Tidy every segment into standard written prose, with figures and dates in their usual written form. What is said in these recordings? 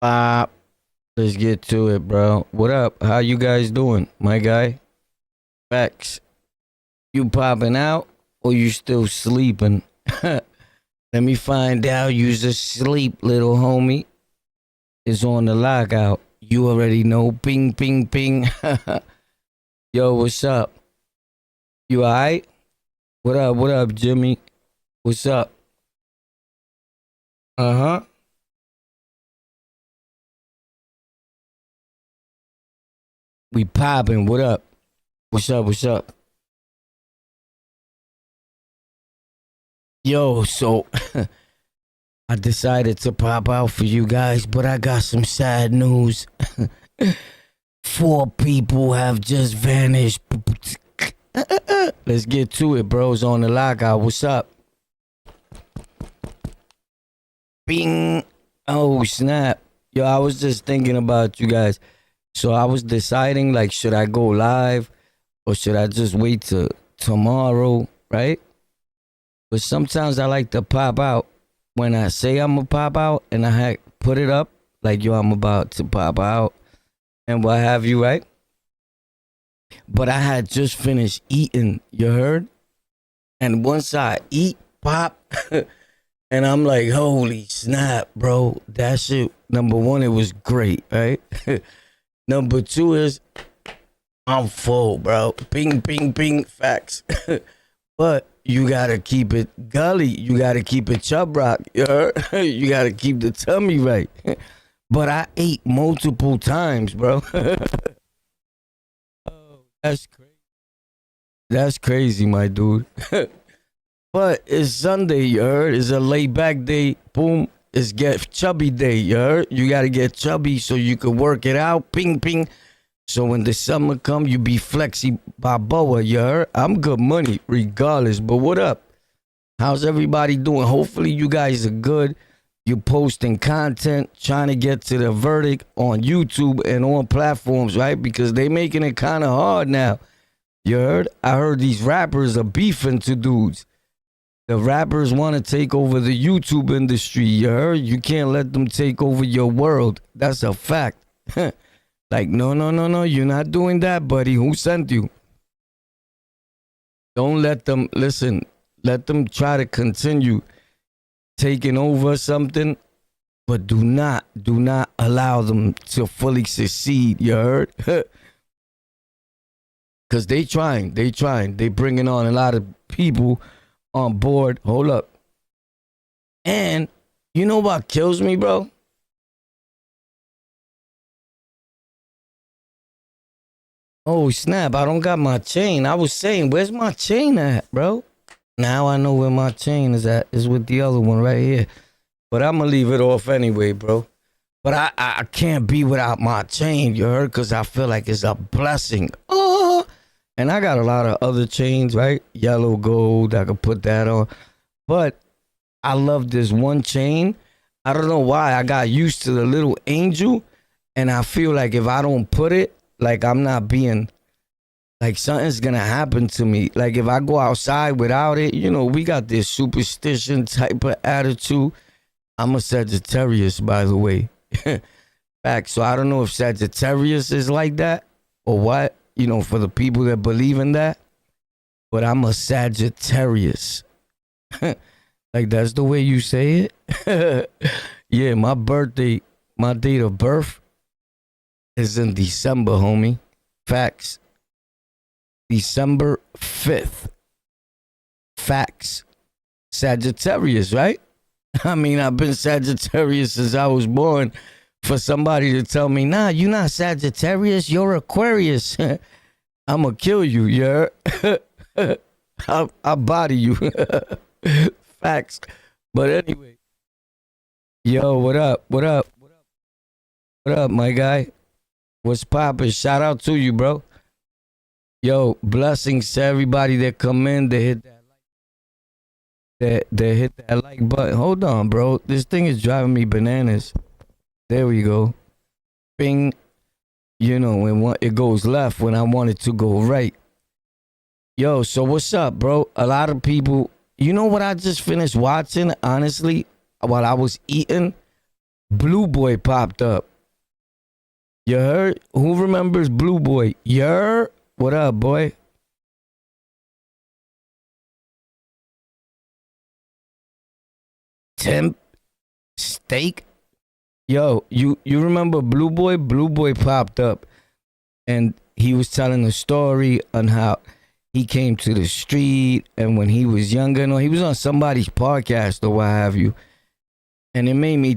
Uh, let's get to it, bro. What up? How you guys doing, my guy? Facts. You popping out or you still sleeping? Let me find out you's asleep, little homie. It's on the lockout. You already know. Ping, ping, ping. Yo, what's up? You alright? What up? What up, Jimmy? What's up? Uh huh. We popping. What up? What's up? What's up? Yo, so I decided to pop out for you guys, but I got some sad news. Four people have just vanished. Let's get to it, bros. On the lockout. What's up? Bing. Oh, snap. Yo, I was just thinking about you guys. So I was deciding, like, should I go live or should I just wait till tomorrow, right? But sometimes I like to pop out when I say I'm gonna pop out and I put it up like, yo, I'm about to pop out and what have you, right? But I had just finished eating, you heard? And once I eat, pop, and I'm like, holy snap, bro. That shit, number one, it was great, right? Number two is I'm full, bro. Ping, ping, ping, facts. But you gotta keep it gully. You gotta keep it chub rock. You heard? You gotta keep the tummy right. But I ate multiple times, bro. Oh, that's crazy. That's crazy, my dude. But it's Sunday, you heard? It's a laid back day. Boom. It's get chubby day, you heard? You gotta get chubby so you can work it out. Ping, ping. So when the summer come, you be flexy Balboa, you heard? I'm good money regardless. But what up? How's everybody doing? Hopefully you guys are good. You posting content, trying to get to the verdict on YouTube and on platforms, right? Because they making it kind of hard now. You heard? I heard these rappers are beefing to dudes. The rappers want to take over the YouTube industry, you heard? You can't let them take over your world. That's a fact. Like, no, no, no, no, you're not doing that, buddy. Who sent you? Don't let them, listen, let them try to continue taking over something, but do not allow them to fully succeed, you heard? Because they trying. They bringing on a lot of people on board. Hold up. And you know what kills me, bro? Oh, snap. I don't got my chain. I was saying, where's my chain at, bro? Now I know where my chain is at. It's with the other one right here. But I'm going to leave it off anyway, bro. But I can't be without my chain, you heard? Because I feel like it's a blessing. Oh, and I got a lot of other chains, right? Yellow gold. I could put that on. But I love this one chain. I don't know why. I got used to the little angel. And I feel like if I don't put it, like I'm not being, like something's gonna happen to me. Like if I go outside without it, you know, we got this superstition type of attitude. I'm a Sagittarius, by the way. Fact. So I don't know if Sagittarius is like that or what, you know, for the people that believe in that. But I'm a Sagittarius. Like that's the way you say it. Yeah, my birthday, my date of birth is in December, homie. Facts. December 5th. Facts. Sagittarius, right? I mean, I've been Sagittarius since I was born. For somebody to tell me, nah, you're not Sagittarius, you're Aquarius. I'ma kill you, yeah. I'll body you. Facts. But anyway, yo, what up? What up? What up, my guy? What's poppin'? Shout out to you, bro. Yo, blessings to everybody that come in. They hit that hit that like button. Hold on, bro. This thing is driving me bananas. There we go. Bing. You know, when it goes left when I want it to go right. Yo, so what's up, bro? A lot of people. You know what I just finished watching? Honestly, while I was eating. Blue Boy popped up. You heard? Who remembers Blue Boy? You heard? What up, boy? Temp steak. Yo, you remember Blue Boy? Blue Boy popped up, and he was telling a story on how he came to the street, and when he was younger, no, he was on somebody's podcast or what have you, and it made me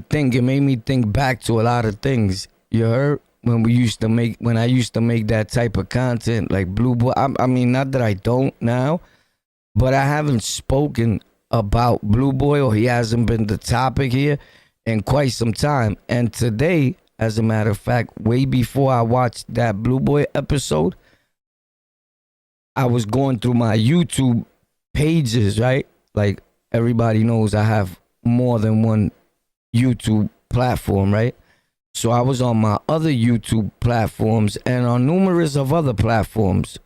think back to a lot of things. You heard? When I used to make that type of content, like Blue Boy. I mean, not that I don't now, but I haven't spoken about Blue Boy, or he hasn't been the topic here in quite some time. And today, as a matter of fact, way before I watched that Blue Boy episode, I was going through my YouTube pages, right? Like everybody knows I have more than one YouTube platform, right? So I was on my other YouTube platforms and on numerous of other platforms.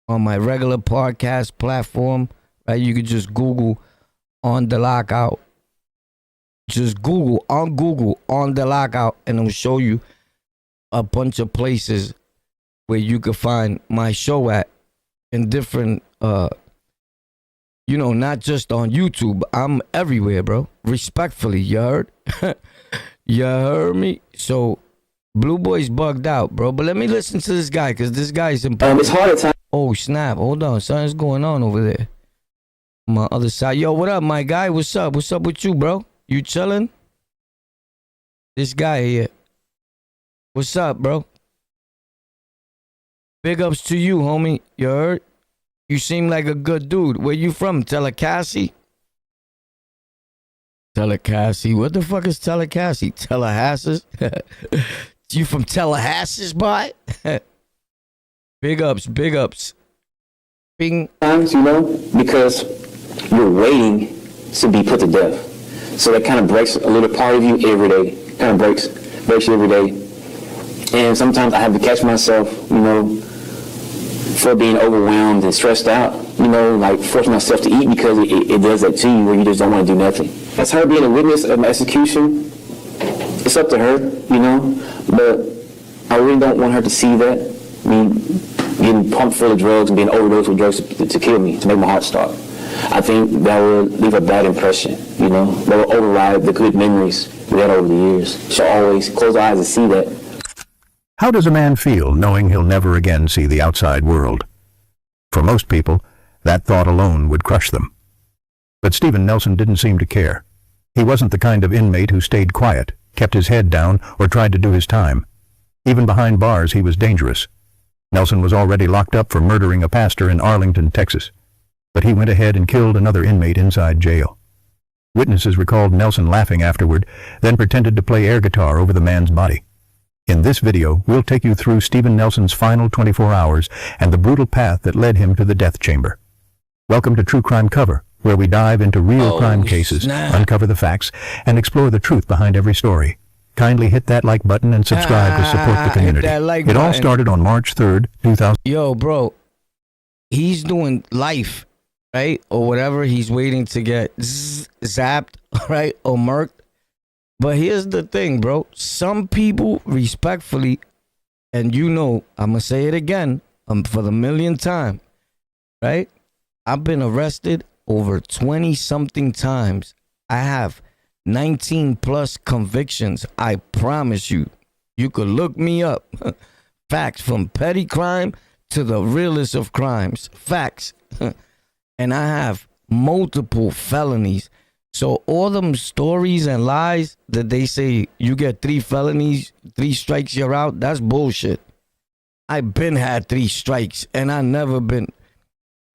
On my regular podcast platform, right? You could just Google On The Lockout. Just Google On The Lockout, and it'll show you a bunch of places where you could find my show at in different, not just on YouTube. I'm everywhere, bro. Respectfully, you heard? You heard me? So, Blue Boy's bugged out, bro. But let me listen to this guy, because this guy is important. It's hard at times. Oh, snap. Hold on. Something's going on over there. My other side. Yo, what up, my guy? What's up? What's up with you, bro? You chilling? This guy here. What's up, bro? Big ups to you, homie. You heard? You seem like a good dude. Where you from? Tallahassee? Tallahassee. What the fuck is Tallahassee? Tallahassee? You from Tallahassee, boy? Big ups, big ups. Bing. Times, because you're waiting to be put to death. So that kind of breaks a little part of you every day. Kind of breaks you every day. And sometimes I have to catch myself, for being overwhelmed and stressed out, like force myself to eat because it does that to you where you just don't want to do nothing. As her being a witness of my execution, it's up to her, but I really don't want her to see that. I mean, getting pumped full of drugs and being overdosed with drugs to kill me, to make my heart stop. I think that will leave a bad impression, that will override the good memories we had over the years. She'll always close her eyes and see that. How does a man feel knowing he'll never again see the outside world? For most people, that thought alone would crush them. But Steven Nelson didn't seem to care. He wasn't the kind of inmate who stayed quiet, kept his head down, or tried to do his time. Even behind bars, he was dangerous. Nelson was already locked up for murdering a pastor in Arlington, Texas. But he went ahead and killed another inmate inside jail. Witnesses recalled Nelson laughing afterward, then pretended to play air guitar over the man's body. In this video, we'll take you through Steven Nelson's final 24 hours and the brutal path that led him to the death chamber. Welcome to True Crime Cover, where we dive into real crime cases, uncover the facts, and explore the truth behind every story. Kindly hit that like button and subscribe to support the community. It all started on March 3rd, 2000. Yo, bro, he's doing life, right? Or whatever. He's waiting to get zapped, right? Or murked. But here's the thing, bro. Some people, respectfully, and I'm going to say it again for the millionth time, right? I've been arrested over 20-something times. I have 19 plus convictions. I promise you. You could look me up. Facts, from petty crime to the realest of crimes. Facts. And I have multiple felonies. So all them stories and lies that they say you get 3 felonies, 3 strikes, you're out, that's bullshit. I been had 3 strikes and I never been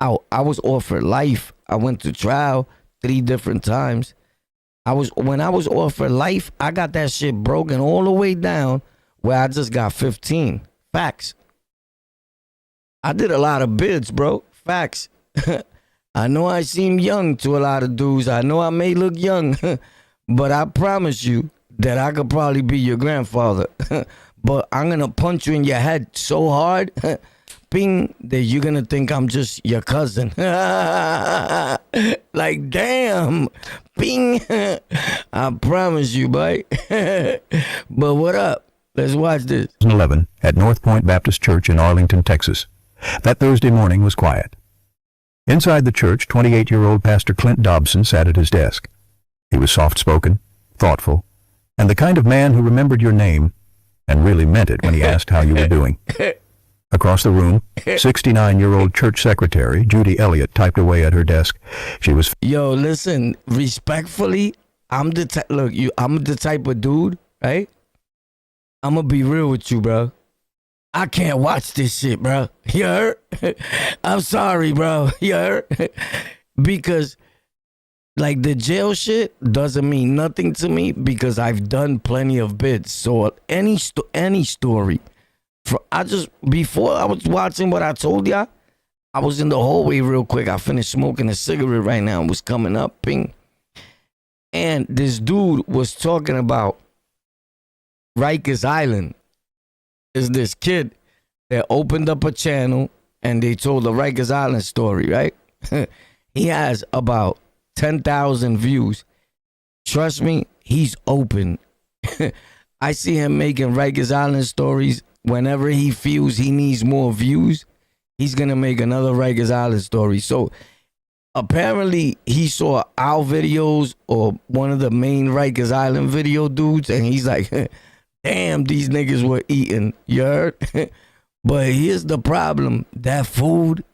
out. I was offered life. I went to trial 3 different times. When I was offered life, I got that shit broken all the way down where I just got 15. Facts. I did a lot of bids, bro. Facts. I know I seem young to a lot of dudes. I know I may look young, but I promise you that I could probably be your grandfather. But I'm going to punch you in your head so hard, ping, that you're going to think I'm just your cousin. Like, damn. Bing. I promise you, boy. But what up? Let's watch this. 2011 at North Point Baptist Church in Arlington, Texas. That Thursday morning was quiet. Inside the church, 28-year-old Pastor Clint Dobson sat at his desk. He was soft-spoken, thoughtful, and the kind of man who remembered your name and really meant it when he asked how you were doing. Across the room, 69-year-old church secretary Judy Elliott typed away at her desk. She was... Yo, listen, respectfully, I'm the type of dude, right? I'm gonna be real with you, bro. I can't watch this shit, bro. You heard? I'm sorry, bro. You heard? Because, like, the jail shit doesn't mean nothing to me because I've done plenty of bits. So any story, before I was watching what I told y'all, I was in the hallway real quick. I finished smoking a cigarette right now and was coming up, ping. And this dude was talking about Rikers Island. Is this kid that opened up a channel and they told the Rikers Island story, right? He has about 10,000 views. Trust me, he's open. I see him making Rikers Island stories. Whenever he feels he needs more views, he's going to make another Rikers Island story. So apparently he saw our videos or one of the main Rikers Island video dudes, and he's like, damn, these niggas were eating. You heard? But here's the problem. That food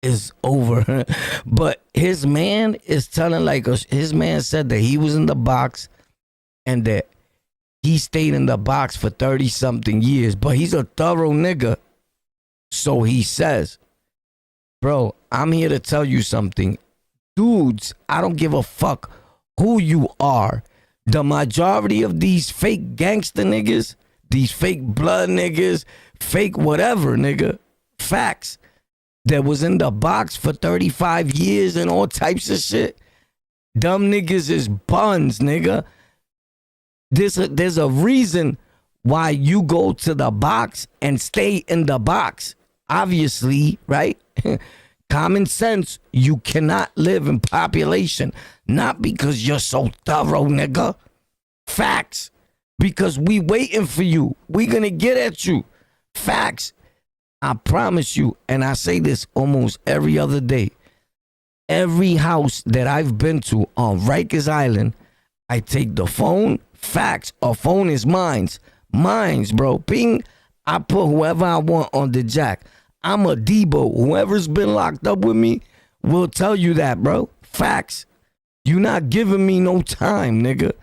is over. But his man is telling, like, his man said that he was in the box and that he stayed in the box for 30-something years. But he's a thorough nigga. So he says, bro, I'm here to tell you something. Dudes, I don't give a fuck who you are. The majority of these fake gangster niggas, these fake blood niggas, fake whatever nigga, facts, that was in the box for 35 years and all types of shit, dumb niggas is buns, nigga. There's a reason why you go to the box and stay in the box. Obviously, right? Common sense, you cannot live in population. Not because you're so thorough, nigga. Facts. Because we waiting for you. We gonna get at you. Facts. I promise you, and I say this almost every other day. Every house that I've been to on Rikers Island, I take the phone. Facts. A phone is mine's. Mine's, bro. Ping. I put whoever I want on the jack. I'm a Debo. Whoever's been locked up with me will tell you that, bro. Facts. You not giving me no time, nigga.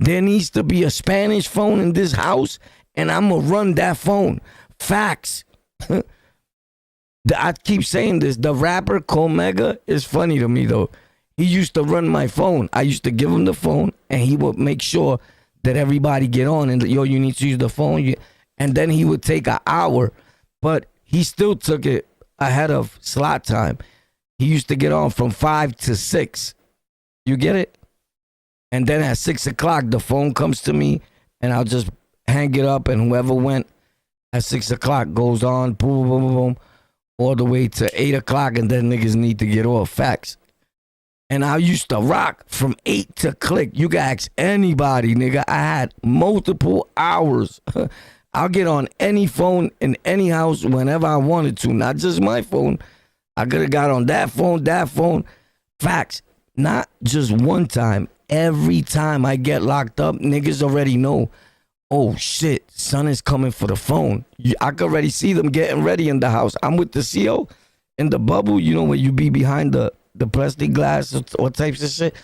There needs to be a Spanish phone in this house, and I'm going to run that phone. Facts. I keep saying this. The rapper Comega is funny to me, though. He used to run my phone. I used to give him the phone, and he would make sure that everybody get on, and, yo, you need to use the phone. And then he would take an hour, but he still took it ahead of slot time. He used to get on from 5 to 6. You get it? And then at 6 o'clock, the phone comes to me, and I'll just hang it up, and whoever went at 6 o'clock goes on, boom, boom, boom, boom, all the way to 8 o'clock, and then niggas need to get off. Facts. And I used to rock from 8 to click. You can ask anybody, nigga. I had multiple hours. I'll get on any phone in any house whenever I wanted to. Not just my phone. I could have got on that phone. Facts. Not just one time. Every time I get locked up, niggas already know, oh shit, son is coming for the phone. I could already see them getting ready in the house. I'm with the CO in the bubble, you know, where you be behind the plastic glass or types of shit.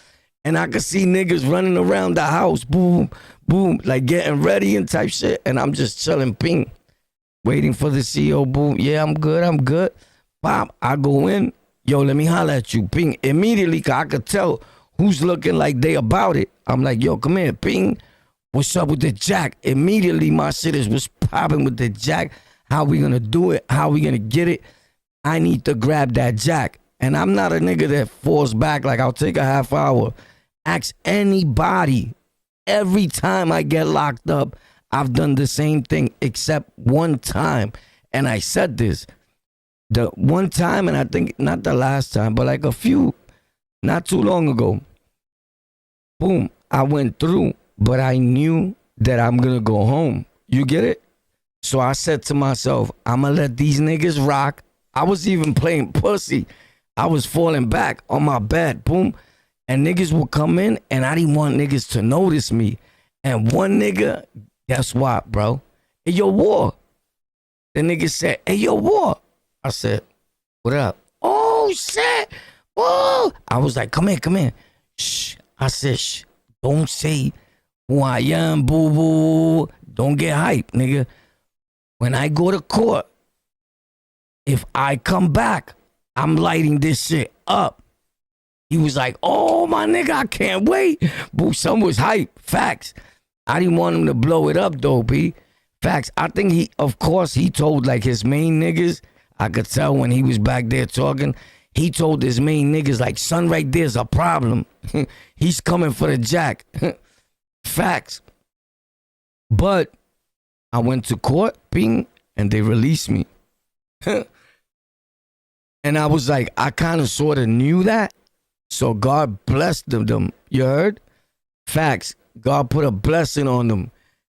And I could see niggas running around the house, boom, boom, like getting ready and type shit. And I'm just chilling, ping, waiting for the CO, boom. Yeah, I'm good. Pop, I go in. Yo, let me holler at you, ping. Immediately, I could tell who's looking like they about it. I'm like, yo, come here, ping. What's up with the jack? Immediately, my shit is what's popping with the jack. How we gonna do it? How we gonna get it? I need to grab that jack. And I'm not a nigga that falls back like I'll take a half hour. Ask anybody. Every time I get locked up, I've done the same thing except one time. And I said this. The one time, and I think not the last time, but like a few not too long ago. Boom, I went through, but I knew that I'm gonna go home. You get it? So I said to myself, I'm gonna let these niggas rock. I was even playing pussy. I was falling back on my bed, boom. And niggas would come in, and I didn't want niggas to notice me. And one nigga, guess what, bro? Hey, yo, War. The nigga said, hey, yo, War. I said, what up? Oh, shit. Whoa. I was like, come in. Shh. I said, shh. Don't say who I am, boo-boo. Don't get hype, nigga. When I go to court, if I come back, I'm lighting this shit up. He was like, oh, my nigga, I can't wait. Boo, some was hype. Facts. I didn't want him to blow it up, though, B. Facts. I think he told, like, his main niggas. I could tell when he was back there talking. He told his main niggas, like, son, right there's a problem. He's coming for the jack. Facts. But I went to court, ping, and they released me. And I was like, I kind of sort of knew that. So God blessed them. You heard? Facts. God put a blessing on them.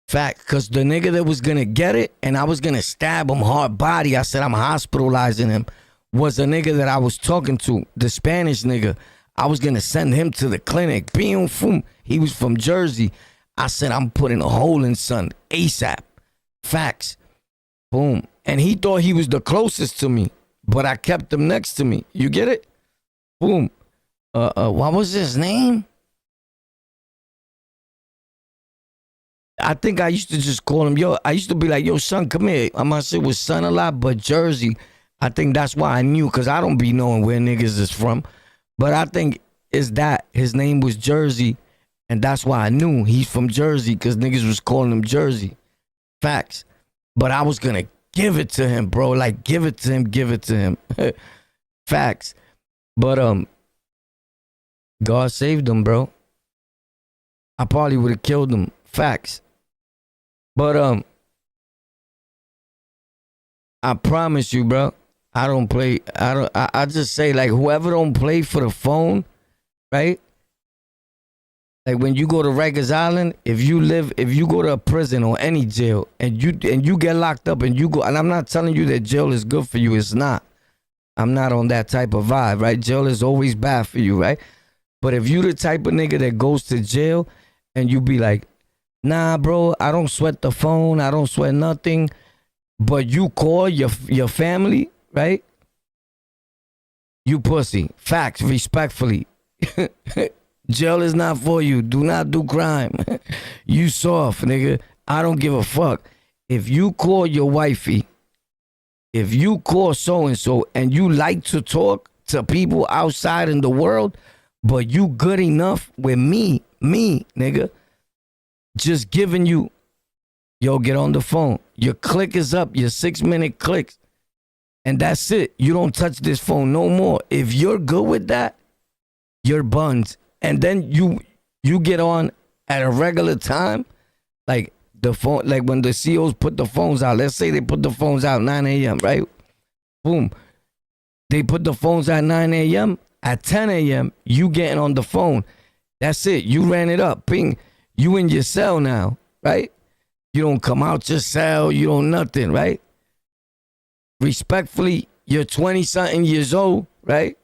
Fact. Because the nigga that was going to get it, and I was going to stab him hard body, I said I'm hospitalizing him, was a nigga that I was talking to, the Spanish nigga. I was going to send him to the clinic. Boom, boom. He was from Jersey. I said, I'm putting a hole in son ASAP. Facts. Boom. And he thought he was the closest to me, but I kept him next to me. You get it? Boom. What was his name? I think I used to just call him, yo. I used to be like, yo, son, come here. I must say was son a lot, but Jersey. I think that's why I knew, because I don't be knowing where niggas is from. But I think it's that. His name was Jersey, and that's why I knew he's from Jersey, because niggas was calling him Jersey. Facts. But I was going to give it to him, bro. Like, give it to him. Facts. But, God saved him, bro. I probably would have killed him. Facts. But, I promise you, bro, I don't play. I just say, like, whoever don't play for the phone, right? Like, when you go to Rikers Island, if you go to a prison or any jail and you get locked up and you go, and I'm not telling you that jail is good for you. It's not. I'm not on that type of vibe, right? Jail is always bad for you, right? But if you the type of nigga that goes to jail and you be like, nah, bro, I don't sweat the phone. I don't sweat nothing. But you call your family, right? You pussy. Facts, respectfully. Jail is not for you. Do not do crime. You soft, nigga. I don't give a fuck. If you call your wifey, if you call so-and-so and you like to talk to people outside in the world, but you good enough with me, nigga, just giving you, yo, get on the phone. Your click is up, your 6-minute clicks. And that's it. You don't touch this phone no more. If you're good with that, you're buns. And then you get on at a regular time, like the phone, like when the COs put the phones out. Let's say they put the phones out 9 a.m., right? Boom. They put the phones at 9 a.m. At 10 a.m., you getting on the phone. That's it. You ran it up. Ping. You in your cell now, right? You don't come out your cell. You don't nothing, right? Respectfully, you're 20-something years old, right?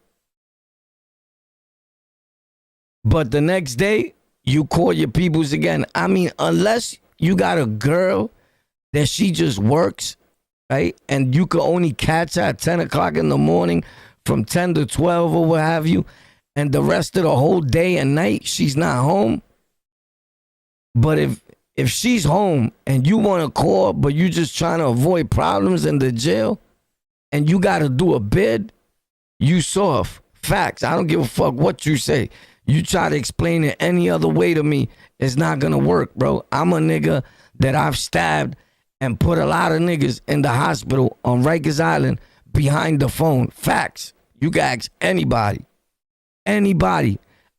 But the next day, you call your peoples again. I mean, unless you got a girl that she just works, right? And you can only catch her at 10 o'clock in the morning from 10 to 12 or what have you. And the rest of the whole day and night, she's not home. But if she's home and you want to call, but you just trying to avoid problems in the jail and you got to do a bid, you soft. Facts. I don't give a fuck what you say. You try to explain it any other way to me, it's not going to work, bro. I'm a nigga that I've stabbed and put a lot of niggas in the hospital on Rikers Island behind the phone. Facts. You can ask anybody. Anybody.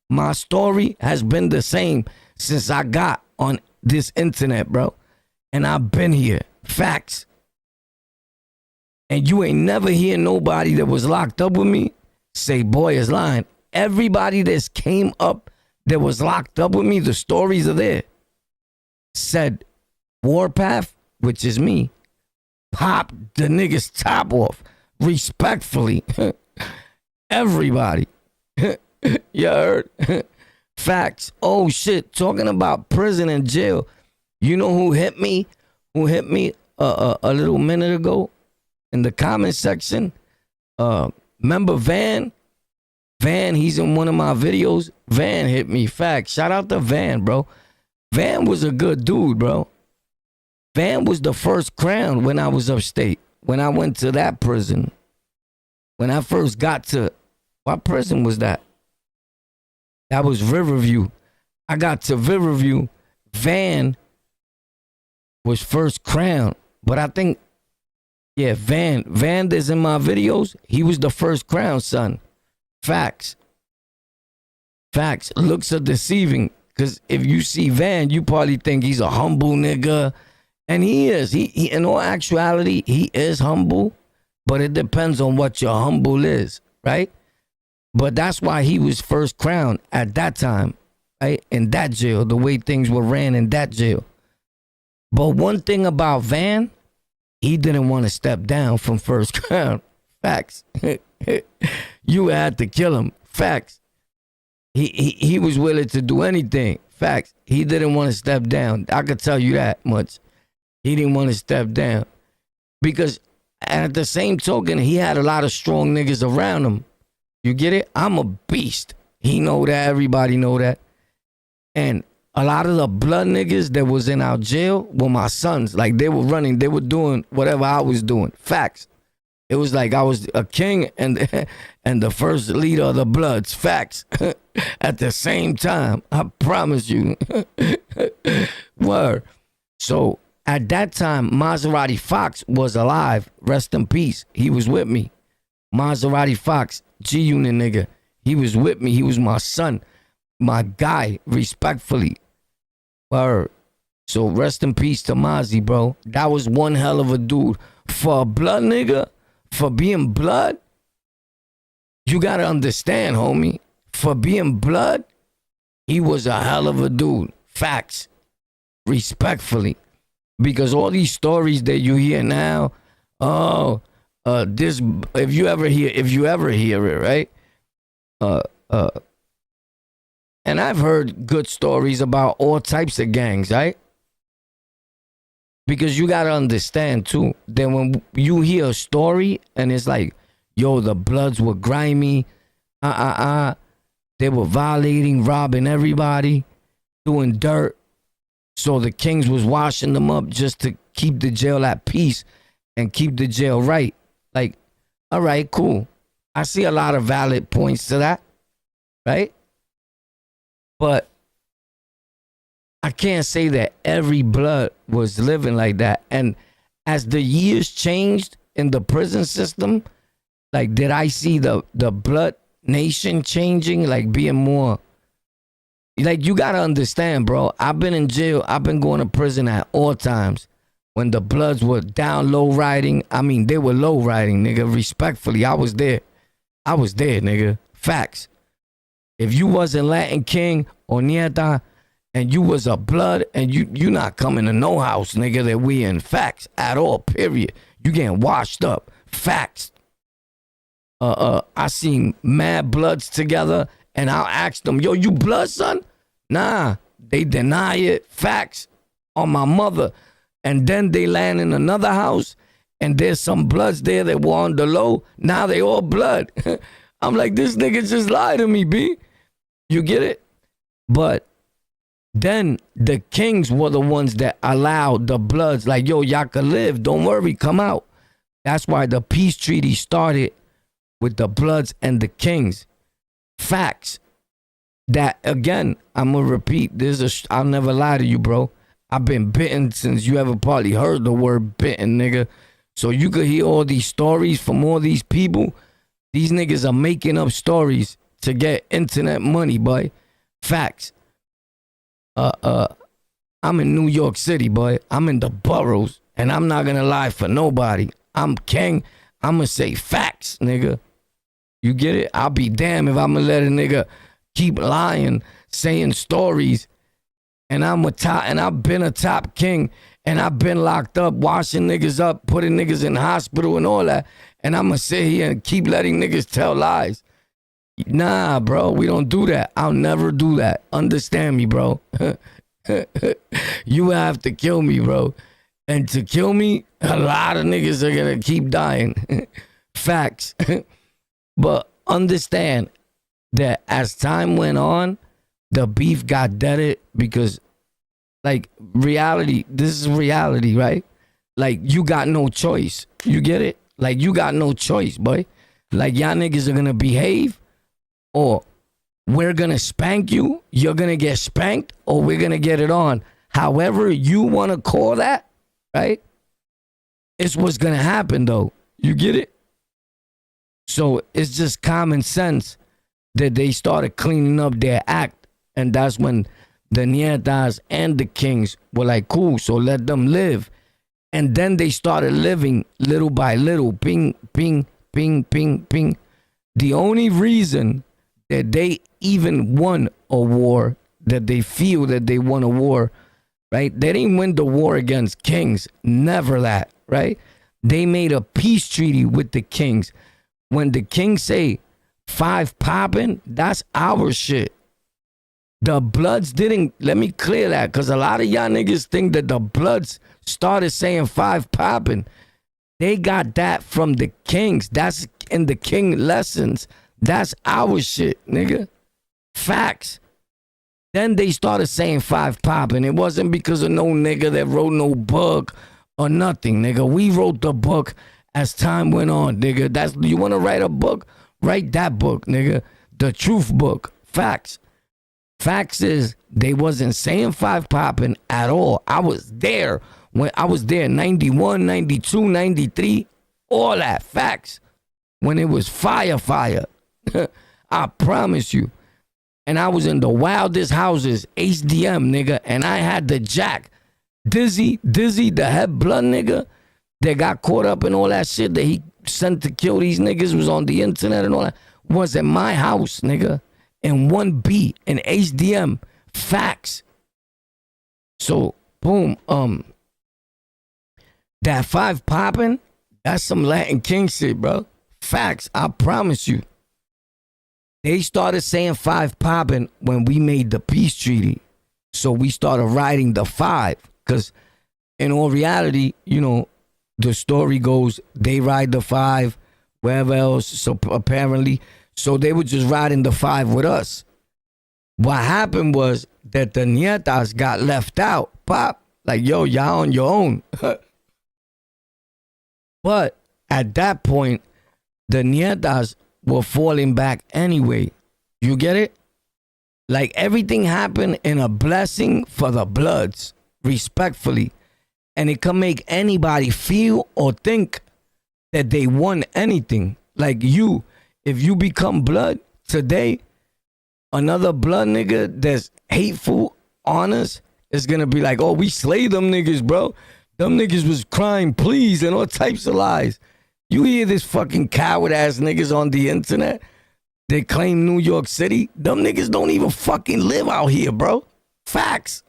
My story has been the same since I got on this internet, bro. And I've been here. Facts. And you ain't never hear nobody that was locked up with me say, boy is lying. everybody that's came up that was locked up with me, the stories are there, said Warpath, which is me, popped the nigga's top off respectfully. Everybody. You heard? Facts. Oh shit. Talking about prison and jail. You know who hit me? Who hit me a little minute ago in the comment section? Remember Van? Van, he's in one of my videos. Van hit me. Facts. Shout out to Van, bro. Van was a good dude, bro. Van was the first crown when I was upstate. When I went to that prison. When I first got to, what prison was that? That was Riverview. I got to Riverview. Van was first crown. But I think, yeah, Van is in my videos. He was the first crown, son. Facts. Facts. Looks are deceiving. Because if you see Van, you probably think he's a humble nigga. And he is. He in all actuality, he is humble. But it depends on what your humble is, right? But that's why he was first crown at that time, right? In that jail, the way things were ran in that jail. But one thing about Van, he didn't want to step down from first crown. Facts. You had to kill him. Facts. He was willing to do anything. Facts. He didn't want to step down. I could tell you that much. He didn't want to step down. Because at the same token, he had a lot of strong niggas around him. You get it? I'm a beast. He know that. Everybody know that. And a lot of the blood niggas that was in our jail were my sons. Like, they were running. They were doing whatever I was doing. Facts. It was like I was a king and the first leader of the Bloods. Facts. At the same time. I promise you. Word. So, at that time, Maserati Fox was alive. Rest in peace. He was with me. Maserati Fox, G-Unit nigga. He was with me. He was my son. My guy, respectfully. Word. So rest in peace to Mozzie, bro. That was one hell of a dude. For a blood nigga, for being blood, you gotta understand, homie. For being blood, he was a hell of a dude. Facts. Respectfully. Because all these stories that you hear now, this, if you ever hear it, right? And I've heard good stories about all types of gangs, right? Because you gotta understand too, that when you hear a story and it's like, yo, the Bloods were grimy, they were violating, robbing everybody, doing dirt. So the Kings was washing them up just to keep the jail at peace and keep the jail right. Like, all right, cool. I see a lot of valid points to that, right? But I can't say that every blood was living like that. And as the years changed in the prison system, like, did I see the blood nation changing, like being more... Like, you gotta understand, bro. I've been in jail. I've been going to prison at all times. When the Bloods were down low riding, I mean, they were low riding, nigga. Respectfully, I was there. I was there, nigga. Facts. If you wasn't Latin King or Nieta and you was a Blood and you not coming to no house, nigga, that we in. Facts at all, period. You getting washed up. Facts. I seen mad Bloods together. And I'll ask them, yo, you blood, son? Nah, they deny it. Facts on my mother. And then they land in another house, and there's some Bloods there that were on the low. Now they all blood. I'm like, this nigga just lied to me, B. You get it? But then the Kings were the ones that allowed the Bloods, like, yo, y'all can live. Don't worry, come out. That's why the peace treaty started with the Bloods and the Kings. Facts. That, again, I'm gonna repeat, I'll never lie to you, bro. I've been bitten since you ever probably heard the word bitten, nigga. So you could hear all these stories from all these people. These niggas are making up stories to get internet money, boy. Facts. I'm in New York City, boy. I'm in the boroughs, and I'm not gonna lie for nobody. I'm king. I'm gonna say facts, nigga. You get it? I'll be damned if I'm gonna let a nigga keep lying, saying stories, and I've been a top king, and I've been locked up, washing niggas up, putting niggas in hospital and all that, and I'm gonna sit here and keep letting niggas tell lies. Nah, bro, we don't do that. I'll never do that. Understand me, bro. You have to kill me, bro. And to kill me, a lot of niggas are gonna keep dying. Facts. But understand that as time went on, the beef got deaded because, like, reality, this is reality, right? Like, you got no choice. You get it? Like, you got no choice, boy. Like, y'all niggas are gonna behave, or we're gonna spank you, you're gonna get spanked, or we're gonna get it on. However you wanna call that, right? It's what's gonna happen, though. You get it? So it's just common sense that they started cleaning up their act. And that's when the Nietas and the Kings were like, cool, so let them live. And then they started living little by little. Ping, ping, ping, ping, ping. The only reason that they even won a war, that they feel that they won a war, right? They didn't win the war against kings. Never that, right? They made a peace treaty with the kings. When the kings say 5 popping, that's our shit. The Bloods didn't, let me clear that, because a lot of y'all niggas think that the Bloods started saying 5 popping. They got that from the kings. That's in the king lessons. That's our shit, nigga. Facts. Then they started saying 5 popping. It wasn't because of no nigga that wrote no book or nothing, nigga. We wrote the book as time went on, nigga. That's, you want to write a book? Write that book, nigga. The truth book. Facts. Facts is they wasn't saying 5 popping at all. I was there when I was there, 91, 92, 93, all that. Facts. When it was fire. I promise you. And I was in the wildest houses, HDM, nigga, and I had the jack. Dizzy, the head blood nigga that got caught up in all that shit that he sent to kill these niggas, was on the internet and all that, was at my house, nigga, in 1B, in HDM. Facts. So, boom, that 5 popping, that's some Latin King shit, bro. Facts, I promise you. They started saying 5 popping when we made the peace treaty. So we started riding the 5. Because in all reality, you know, the story goes, they ride the 5, wherever else, so apparently. So they were just riding the 5 with us. What happened was that the Nietas got left out. Pop, like, yo, y'all on your own. But at that point, the Nietas were falling back anyway. You get it? Like, everything happened in a blessing for the Bloods, respectfully. And it can make anybody feel or think that they won anything. Like, you, if you become Blood today, another Blood nigga that's hateful on us is gonna be like, oh, we slay them niggas, bro. Them niggas was crying please and all types of lies. You hear this fucking coward ass niggas on the internet? They claim New York City. Them niggas don't even fucking live out here, bro. Facts.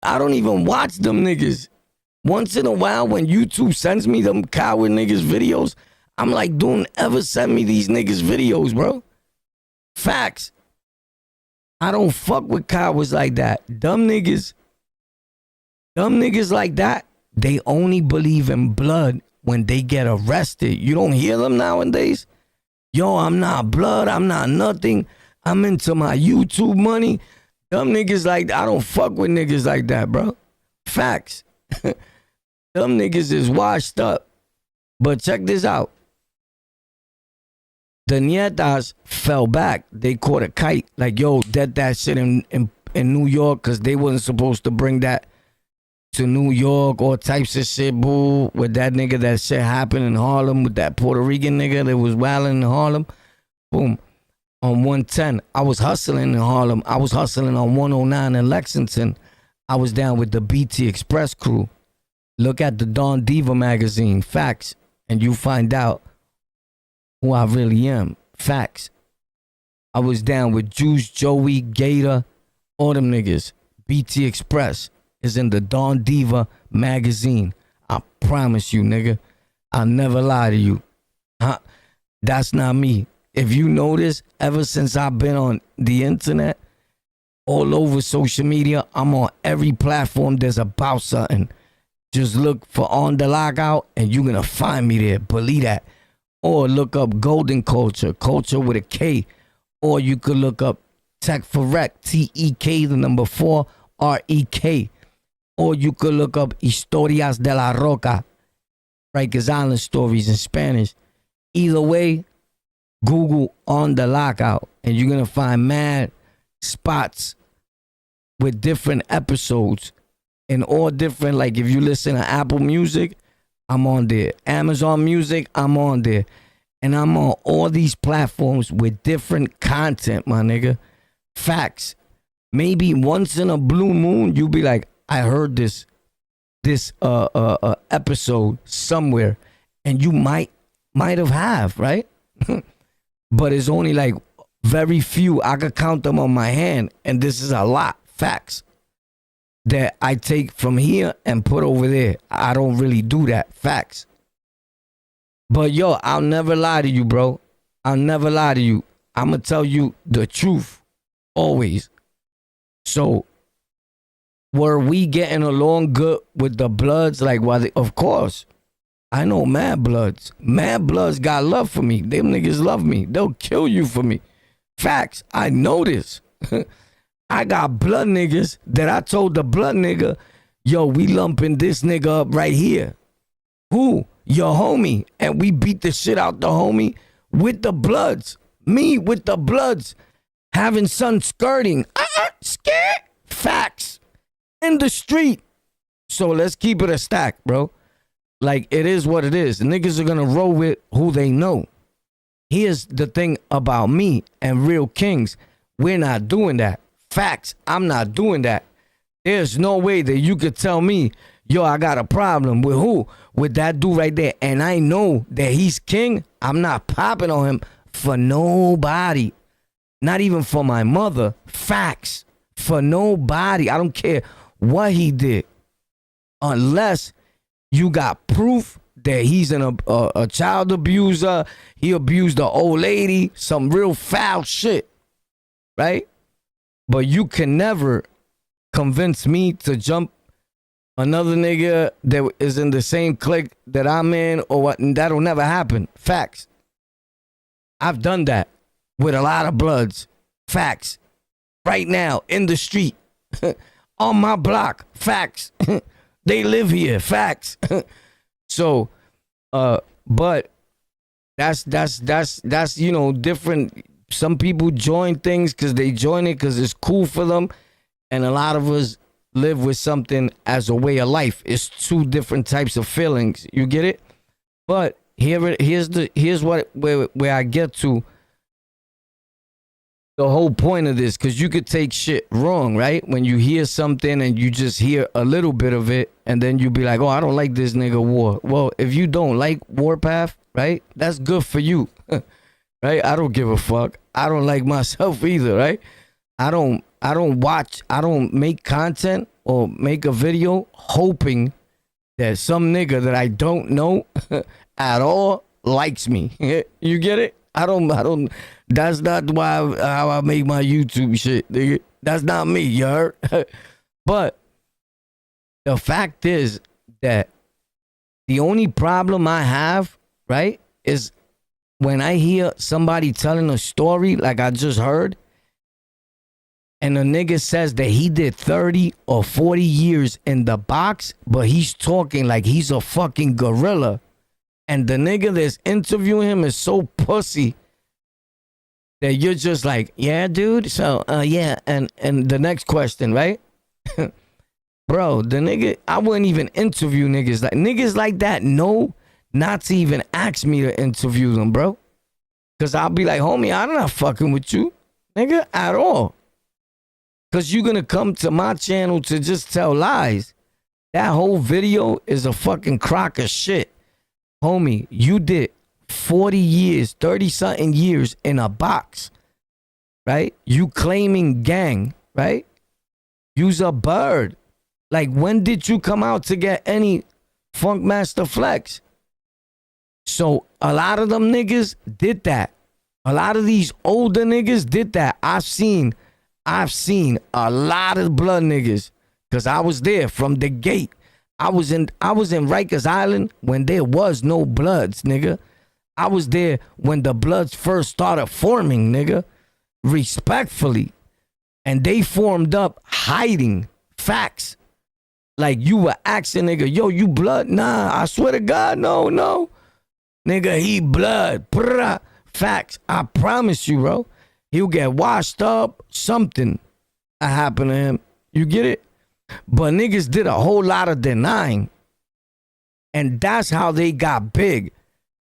I don't even watch them niggas. Once in a while when YouTube sends me them coward niggas videos, I'm like, don't ever send me these niggas videos, bro. Facts. I don't fuck with cowards like that. Dumb niggas like that, they only believe in blood when they get arrested. You don't hear them nowadays? Yo, I'm not Blood, I'm not nothing. I'm into my YouTube money. Dumb niggas like that, I don't fuck with niggas like that, bro. Facts. Dumb niggas is washed up. But check this out. The Nietas fell back. They caught a kite. Like, yo, that shit in New York, because they wasn't supposed to bring that to New York, all types of shit, boo. With that nigga, that shit happened in Harlem with that Puerto Rican nigga that was wilding in Harlem. Boom. On 110, I was hustling in Harlem. I was hustling on 109 in Lexington. I was down with the BT Express crew. Look at the Don Diva magazine, Facts, and you find out who I really am. Facts. I was down with Juice, Joey, Gator, all them niggas. BT Express is in the Dawn Diva magazine. I promise you, nigga. I'll never lie to you. Huh? That's not me. If you notice, ever since I've been on the internet, all over social media, I'm on every platform that's about something. Just look for On the Lockout and you're going to find me there. Believe that. Or look up Golden Culture, culture with a K. Or you could look up Tech for Rec, T-E-K, the number 4, R-E-K. Or you could look up Historias de la Roca, Rikers Island stories in Spanish. Either way, Google On the Lockout and you're going to find mad spots with different episodes and all different. Like if you listen to Apple Music, I'm on there. Amazon Music, I'm on there. And I'm on all these platforms with different content, my nigga. Facts. Maybe once in a blue moon, you'll be like, I heard this episode somewhere. And you might have, right? But it's only like very few. I could count them on my hand. And this is a lot. Facts. That I take from here and put over there. I don't really do that. Facts. But yo, I'll never lie to you, bro. I'll never lie to you. I'm going to tell you the truth. Always. So, were we getting along good with the Bloods? Like, of course. I know Mad Bloods. Mad Bloods got love for me. Them niggas love me. They'll kill you for me. Facts. I know this. I got blood niggas that I told the blood nigga, yo, we lumping this nigga up right here. Who? Your homie. And we beat the shit out the homie with the Bloods. Me with the Bloods. Having son skirting. Scared. Facts. In the street. So let's keep it a stack, bro. Like, it is what it is. The niggas are gonna roll with who they know. Here's the thing about me and Real Kings. We're not doing that. Facts. I'm not doing that. There's no way that you could tell me, yo, I got a problem with who? With that dude right there. And I know that he's king. I'm not popping on him for nobody. Not even for my mother. Facts. For nobody. I don't care what he did. Unless you got proof that he's a child abuser. He abused the old lady. Some real foul shit. Right? But you can never convince me to jump another nigga that is in the same clique that I'm in or what. That'll never happen. Facts. I've done that with a lot of Bloods. Facts. Right now, in the street. On my block. Facts. They live here. Facts. So, but that's you know, different. Some people join things because they join it because it's cool for them. And a lot of us live with something as a way of life. It's two different types of feelings. You get it? But here's where I get to the whole point of this, because you could take shit wrong, right? When you hear something and you just hear a little bit of it, and then you be like, oh, I don't like this nigga War. Well, if you don't like Warpath, right? That's good for you. Right? I don't give a fuck. I don't like myself either, right? I don't make content or make a video hoping that some nigga that I don't know at all likes me. You get it? I don't that's not how I make my YouTube shit, nigga. That's not me, you heard? But the fact is that the only problem I have, right, is when I hear somebody telling a story like I just heard, and a nigga says that he did 30 or 40 years in the box, but he's talking like he's a fucking gorilla, and the nigga that's interviewing him is so pussy that you're just like, yeah, dude, so, yeah, and the next question, right? Bro, the nigga, I wouldn't even interview niggas like that, no, not to even ask me to interview them, bro. Because I'll be like, homie, I'm not fucking with you, nigga, at all. Because you're going to come to my channel to just tell lies. That whole video is a fucking crock of shit. Homie, you did 40 years, 30-something years in a box, right? You claiming gang, right? You's a bird. Like, when did you come out to get any Funk Master Flex? So a lot of them niggas did that. A lot of these older niggas did that. I've seen a lot of blood niggas, because I was there from the gate. I was in Rikers Island when there was no Bloods, nigga. I was there when the Bloods first started forming, nigga. Respectfully. And they formed up hiding facts. Like, you were asking, nigga, yo, you blood? Nah, I swear to God, no. Nigga, he blood. Brah. Facts. I promise you, bro. He'll get washed up. Something happened to him. You get it? But niggas did a whole lot of denying. And that's how they got big.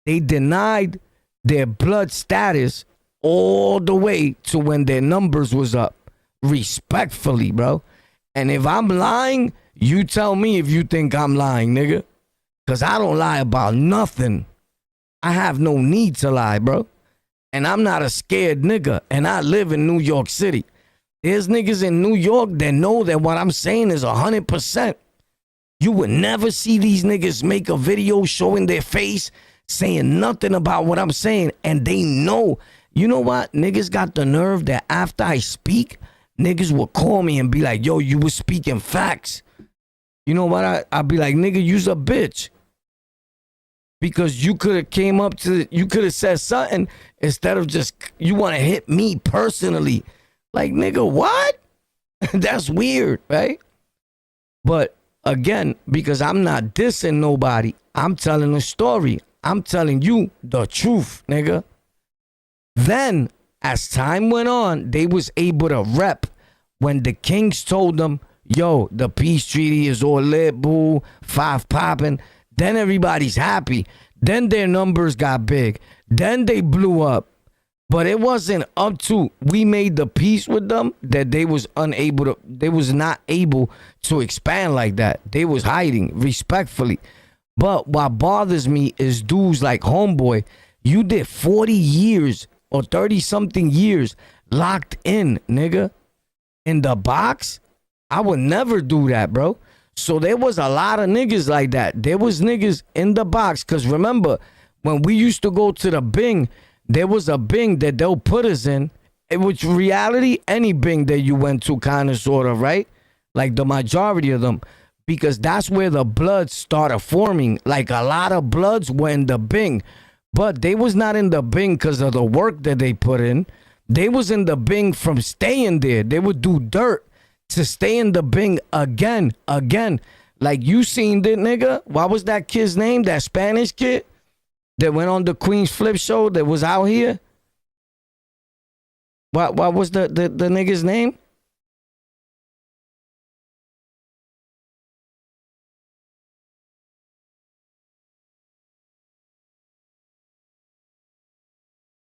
They denied their blood status all the way to when their numbers was up. Respectfully, bro. And if I'm lying, you tell me if you think I'm lying, nigga. Because I don't lie about nothing. I have no need to lie, bro. And I'm not a scared nigga. And I live in New York City. There's niggas in New York that know that what I'm saying is 100%. You would never see these niggas make a video showing their face, saying nothing about what I'm saying. And they know. You know what? Niggas got the nerve that after I speak, niggas will call me and be like, yo, you was speaking facts. You know what? I'll be like, nigga, you's a bitch. Because you could have came up to, you could have said something instead of just, you want to hit me personally. Like, nigga, what? That's weird, right? But again, because I'm not dissing nobody, I'm telling a story. I'm telling you the truth, nigga. Then, as time went on, they was able to rep when the Kings told them, yo, the peace treaty is all lit, boo, 5 popping. Then everybody's happy. Then their numbers got big. Then they blew up. But it wasn't up to we made the peace with them that they was not able to expand like that. They was hiding respectfully. But what bothers me is dudes like Homeboy. You did 40 years or 30-something years locked in, nigga, in the box. I would never do that, bro. So there was a lot of niggas like that. There was niggas in the box. Because remember, when we used to go to the Bing, there was a Bing that they'll put us in. Which reality, any Bing that you went to kind of sort of, right? Like the majority of them. Because that's where the Bloods started forming. Like a lot of Bloods were in the Bing. But they was not in the Bing because of the work that they put in. They was in the Bing from staying there. They would do dirt to stay in the Bing again. Like you seen it, nigga. What was that kid's name? That Spanish kid that went on the Queen's Flip show that was out here? What was the nigga's name?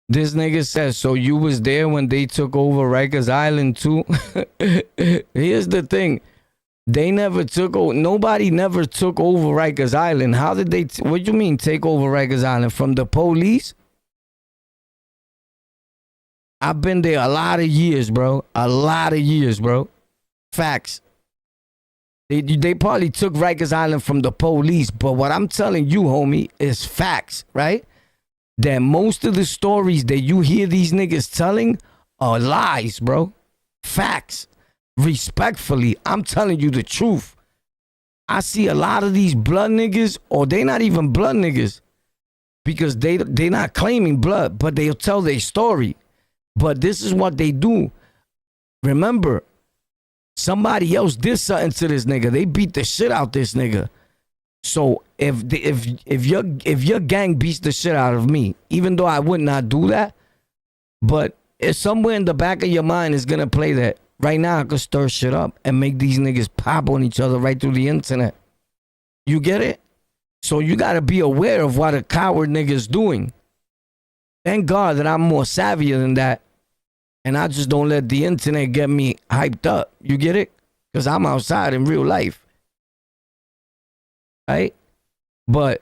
This nigga says, so you was there when they took over Rikers Island too? Here's the thing. They never took over. Nobody never took over Rikers Island. How did they? What do you mean take over Rikers Island? From the police? I've been there a lot of years, bro. A lot of years, bro. Facts. They probably took Rikers Island from the police. But what I'm telling you, homie, is facts, right? That most of the stories that you hear these niggas telling are lies, bro. Facts. Respectfully, I'm telling you the truth. I see a lot of these blood niggas, or they not even blood niggas, because they not claiming blood, but they'll tell their story. But this is what they do. Remember, somebody else did something to this nigga. They beat the shit out this nigga. So if your gang beats the shit out of me, even though I would not do that, but it's somewhere in the back of your mind is gonna play that right now I could stir shit up and make these niggas pop on each other right through the internet. You get it? So you gotta be aware of what a coward nigga's doing. Thank God that I'm more savvier than that, and I just don't let the internet get me hyped up. You get it? Because I'm outside in real life. Right? But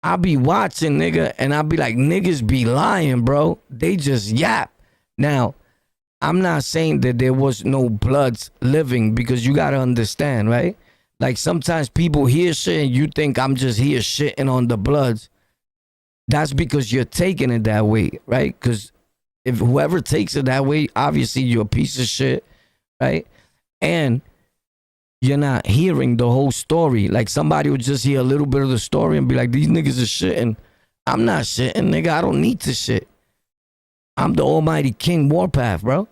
I be watching, nigga, and I be like, niggas be lying, bro. They just yap. Now, I'm not saying that there was no Bloods living, because you gotta understand, right? Like sometimes people hear shit and you think I'm just here shitting on the Bloods. That's because you're taking it that way, right? Because if whoever takes it that way, obviously you're a piece of shit, right? And you're not hearing the whole story. Like somebody would just hear a little bit of the story and be like, these niggas are shitting. I'm not shitting, nigga. I don't need to shit. I'm the almighty King Warpath, bro.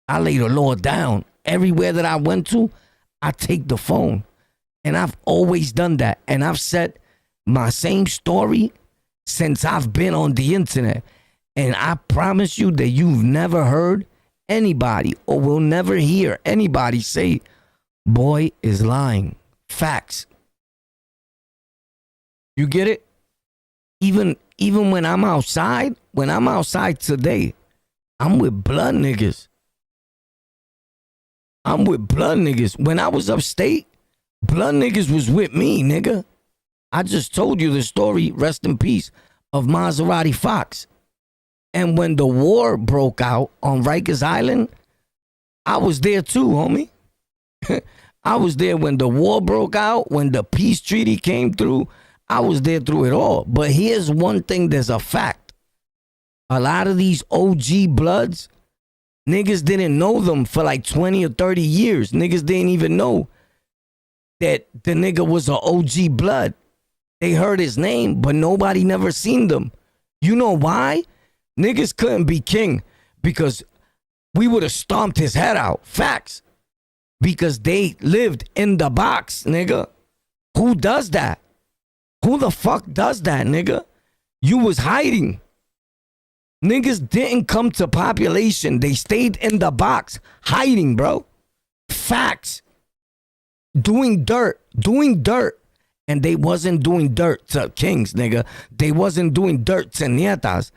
I lay the law down. Everywhere that I went to, I take the phone. And I've always done that. And I've said my same story since I've been on the internet. And I promise you that you've never heard anybody or will never hear anybody say, boy is lying. Facts. You get it? Even when I'm outside today, I'm with blood niggas. When I was upstate, blood niggas was with me, nigga. I just told you the story, rest in peace, of Maserati Fox. And when the war broke out on Rikers Island, I was there too, homie. I was there when the war broke out, when the peace treaty came through. I was there through it all. But here's one thing that's a fact. A lot of these OG Bloods, niggas didn't know them for like 20 or 30 years. Niggas didn't even know that the nigga was an OG Blood. They heard his name, but nobody never seen them. You know why? Niggas couldn't be king because we would have stomped his head out. Facts. Because they lived in the box, nigga. Who does that? Who the fuck does that, nigga? You was hiding. Niggas didn't come to population. They stayed in the box, hiding, bro. Facts. Doing dirt. And they wasn't doing dirt to kings, nigga. They wasn't doing dirt to nietas.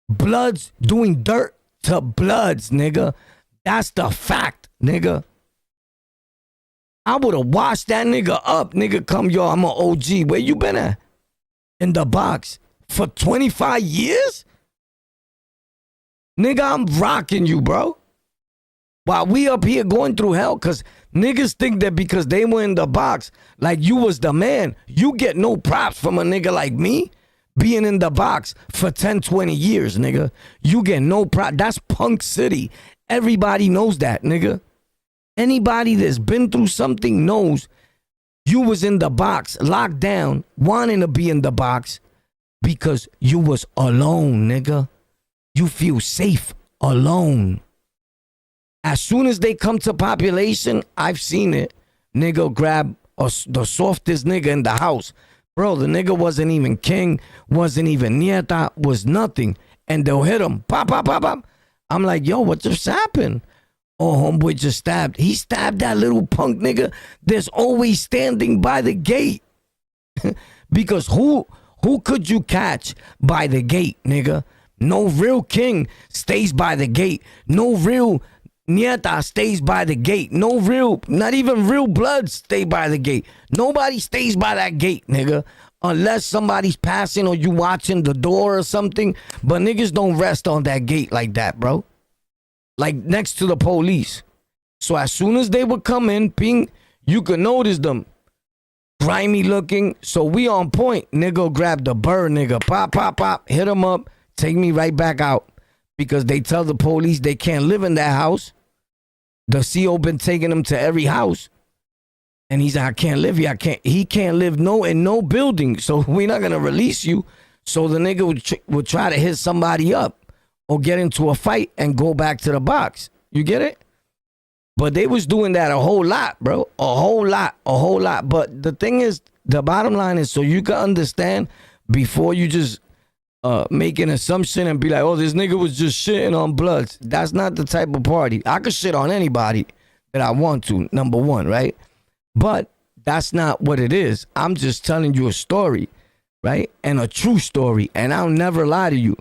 Bloods doing dirt to Bloods, nigga. That's the fact, nigga. I would have washed that nigga up. Nigga come, yo, I'm an OG. Where you been at? In the box. For 25 years? Nigga, I'm rocking you, bro. While we up here going through hell, because niggas think that because they were in the box, like you was the man, you get no props from a nigga like me being in the box for 10, 20 years, nigga. You get no props. That's Punk City. Everybody knows that, nigga. Anybody that's been through something knows you was in the box, locked down, wanting to be in the box because you was alone, nigga. You feel safe alone. As soon as they come to population, I've seen it. Nigga grab the softest nigga in the house. Bro, the nigga wasn't even king, wasn't even nieta, was nothing. And they'll hit him. Pop, pop, pop, pop. I'm like, yo, what just happened? Oh, homeboy just stabbed. He stabbed that little punk nigga that's always standing by the gate. Because who could you catch by the gate, nigga? No real king stays by the gate. No real nieta stays by the gate. No real, not even real Bloods stay by the gate. Nobody stays by that gate, nigga. Unless somebody's passing or you watching the door or something. But niggas don't rest on that gate like that, bro. Like next to the police. So as soon as they would come in, ping, you could notice them. Grimy looking. So we on point. Nigga grab the bird, nigga. Pop, pop, pop. Hit him up. Take me right back out. Because they tell the police they can't live in that house. The CO been taking him to every house. And he's like, I can't live here. He can't live in no building. So we're not going to release you. So the nigga would try to hit somebody up. Or get into a fight and go back to the box. You get it? But they was doing that a whole lot, bro. A whole lot. But the thing is, the bottom line is so you can understand before you just make an assumption and be like, oh, this nigga was just shitting on Bloods. That's not the type of party. I could shit on anybody that I want to, number one, right? But that's not what it is. I'm just telling you a story, right? And a true story. And I'll never lie to you.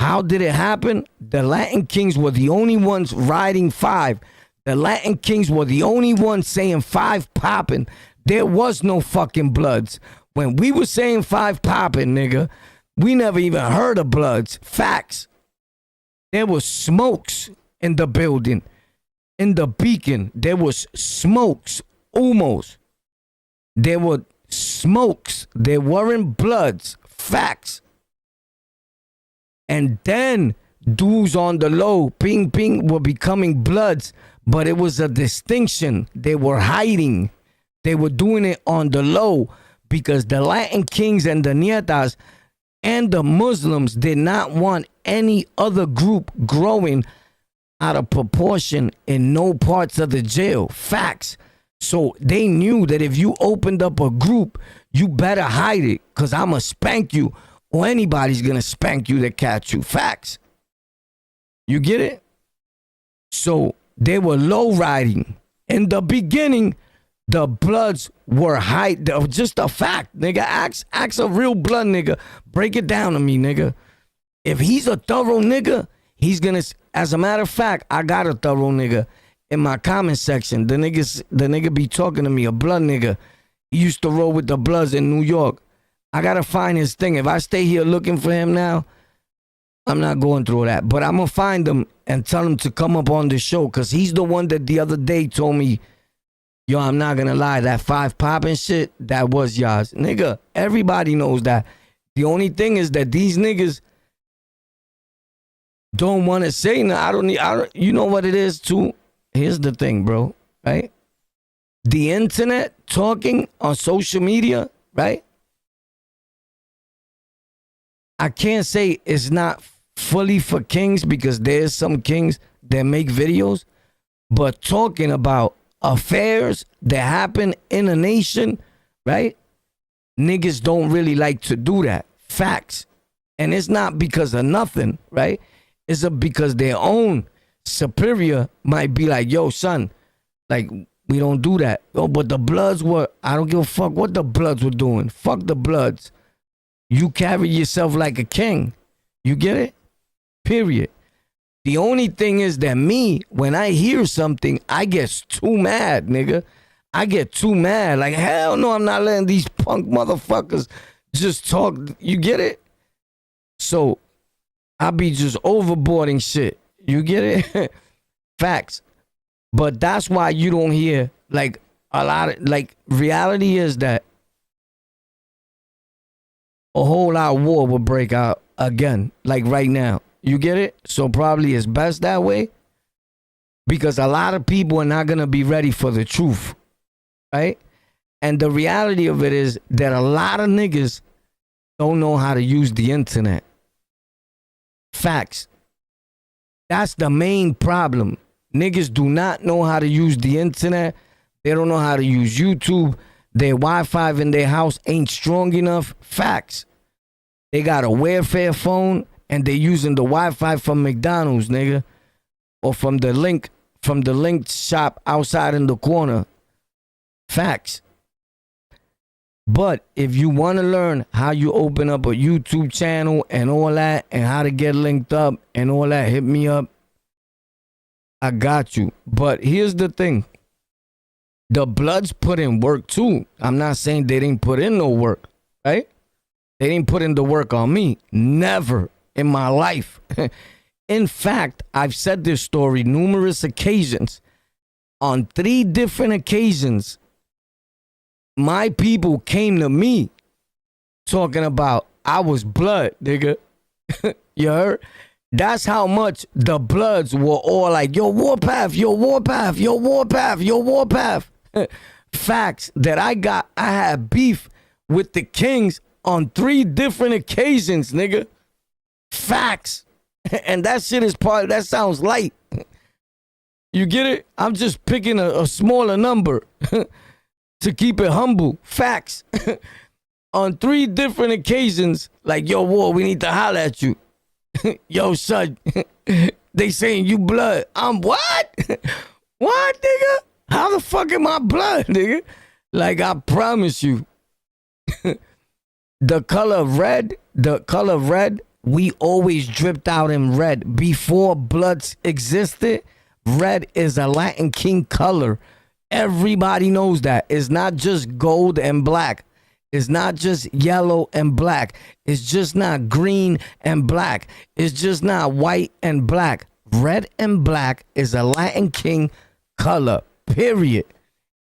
How did it happen? The Latin Kings were the only ones riding 5. The Latin Kings were the only ones saying 5 popping. There was no fucking Bloods. When we were saying 5 popping, nigga, we never even heard of Bloods. Facts. There was smokes in the building. In the beacon, there was smokes. Almost. There were smokes. There weren't Bloods. Facts. And then dudes on the low, ping ping, were becoming Bloods, but it was a distinction. They were hiding. They were doing it on the low because the Latin kings and the nietas and the Muslims did not want any other group growing out of proportion in no parts of the jail. Facts. So they knew that if you opened up a group, you better hide it because I'm going to spank you or anybody's going to spank you to catch you. Facts. You get it? So they were low riding. In the beginning, the Bloods were high. Just a fact, nigga. Ask a real blood nigga. Break it down to me, nigga. If he's a thorough nigga, he's gonna. As a matter of fact, I got a thorough nigga in my comment section. The nigga be talking to me, a blood nigga. He used to roll with the Bloods in New York. I gotta find his thing. If I stay here looking for him now, I'm not going through that. But I'm gonna find him and tell him to come up on the show because he's the one that the other day told me, yo, I'm not gonna lie, that 5 popping shit, that was y'all's. Nigga, everybody knows that. The only thing is that these niggas don't want to say no. I don't, you know what it is too? Here's the thing, bro, right? The internet talking on social media, right? I can't say it's not fully for kings because there's some kings that make videos, but talking about affairs that happen in a nation, right? Niggas don't really like to do that. Facts. And it's not because of nothing, right? It's because their own superior might be like, yo, son, like, we don't do that. Oh, but the Bloods were, I don't give a fuck what the Bloods were doing. Fuck the Bloods. You carry yourself like a king. You get it? Period. The only thing is that me, when I hear something, I get too mad, nigga. I get too mad. Like, hell no, I'm not letting these punk motherfuckers just talk. You get it? So, I be just overboarding shit. You get it? Facts. But that's why you don't hear, like, a lot of, like, reality is that a whole lot of war will break out again, like right now. You get it? So probably it's best that way because a lot of people are not going to be ready for the truth, right? And the reality of it is that a lot of niggas don't know how to use the internet. Facts. That's the main problem. Niggas do not know how to use the internet. They don't know how to use YouTube. Their Wi-Fi in their house ain't strong enough. Facts. They got a Wayfair phone and they're using the Wi-Fi from McDonald's, nigga. Or from the link shop outside in the corner. Facts. But if you want to learn how you open up a YouTube channel and all that and how to get linked up and all that, hit me up. I got you. But here's the thing. The Bloods put in work too. I'm not saying they didn't put in no work, right? They didn't put in the work on me. Never in my life. In fact, I've said this story numerous occasions. On 3 different occasions, my people came to me talking about I was blood, nigga. You heard? That's how much the Bloods were all like, yo, Warpath, yo, Warpath, yo, Warpath, yo, Warpath. Facts that I had beef with the Kings on 3 different occasions, nigga. Facts. And that shit is that sounds light. You get it? I'm just picking a smaller number to keep it humble. Facts. On 3 different occasions, like, yo, War, we need to holler at you. Yo, son, they saying you blood. I'm what? What, nigga? How the fuck am I blood, nigga? Like, I promise you. The color red, we always dripped out in red. Before Bloods existed, red is a Latin king color. Everybody knows that. It's not just gold and black. It's not just yellow and black. It's just not green and black. It's just not white and black. Red and black is a Latin King color, period.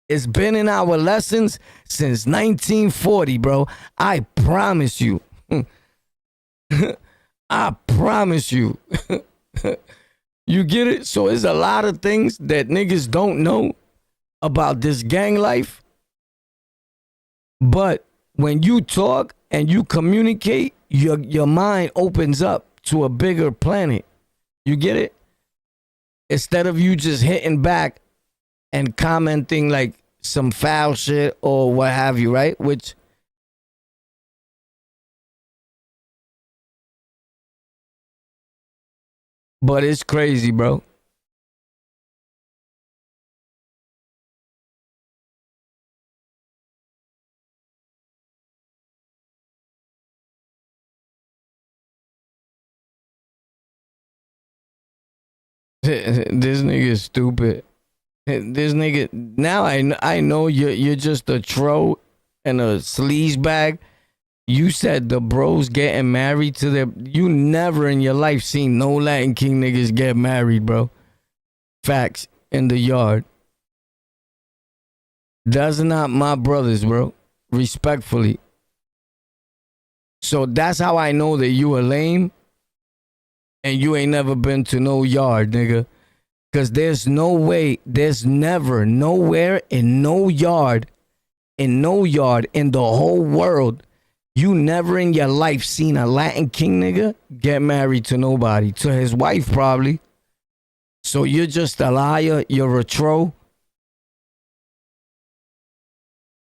It's been in our lessons since 1940, bro. I promise you. I promise you. You get it? So it's a lot of things that niggas don't know about this gang life. But when you talk and you communicate, your mind opens up to a bigger planet. You get it? Instead of you just hitting back and commenting like some foul shit or what have you, right? But it's crazy, bro. This nigga is stupid. This nigga, now I know you're just a troll and a sleaze bag. You said the bros getting married to their. You never in your life seen no Latin King niggas get married, bro. Facts in the yard. That's not my brothers, bro. Respectfully. So that's how I know that you a lame and you ain't never been to no yard, nigga. Because there's no way, there's never, nowhere, in no yard in the whole world, you never in your life seen a Latin King nigga get married to nobody. To his wife, probably. So you're just a liar, you're a troll.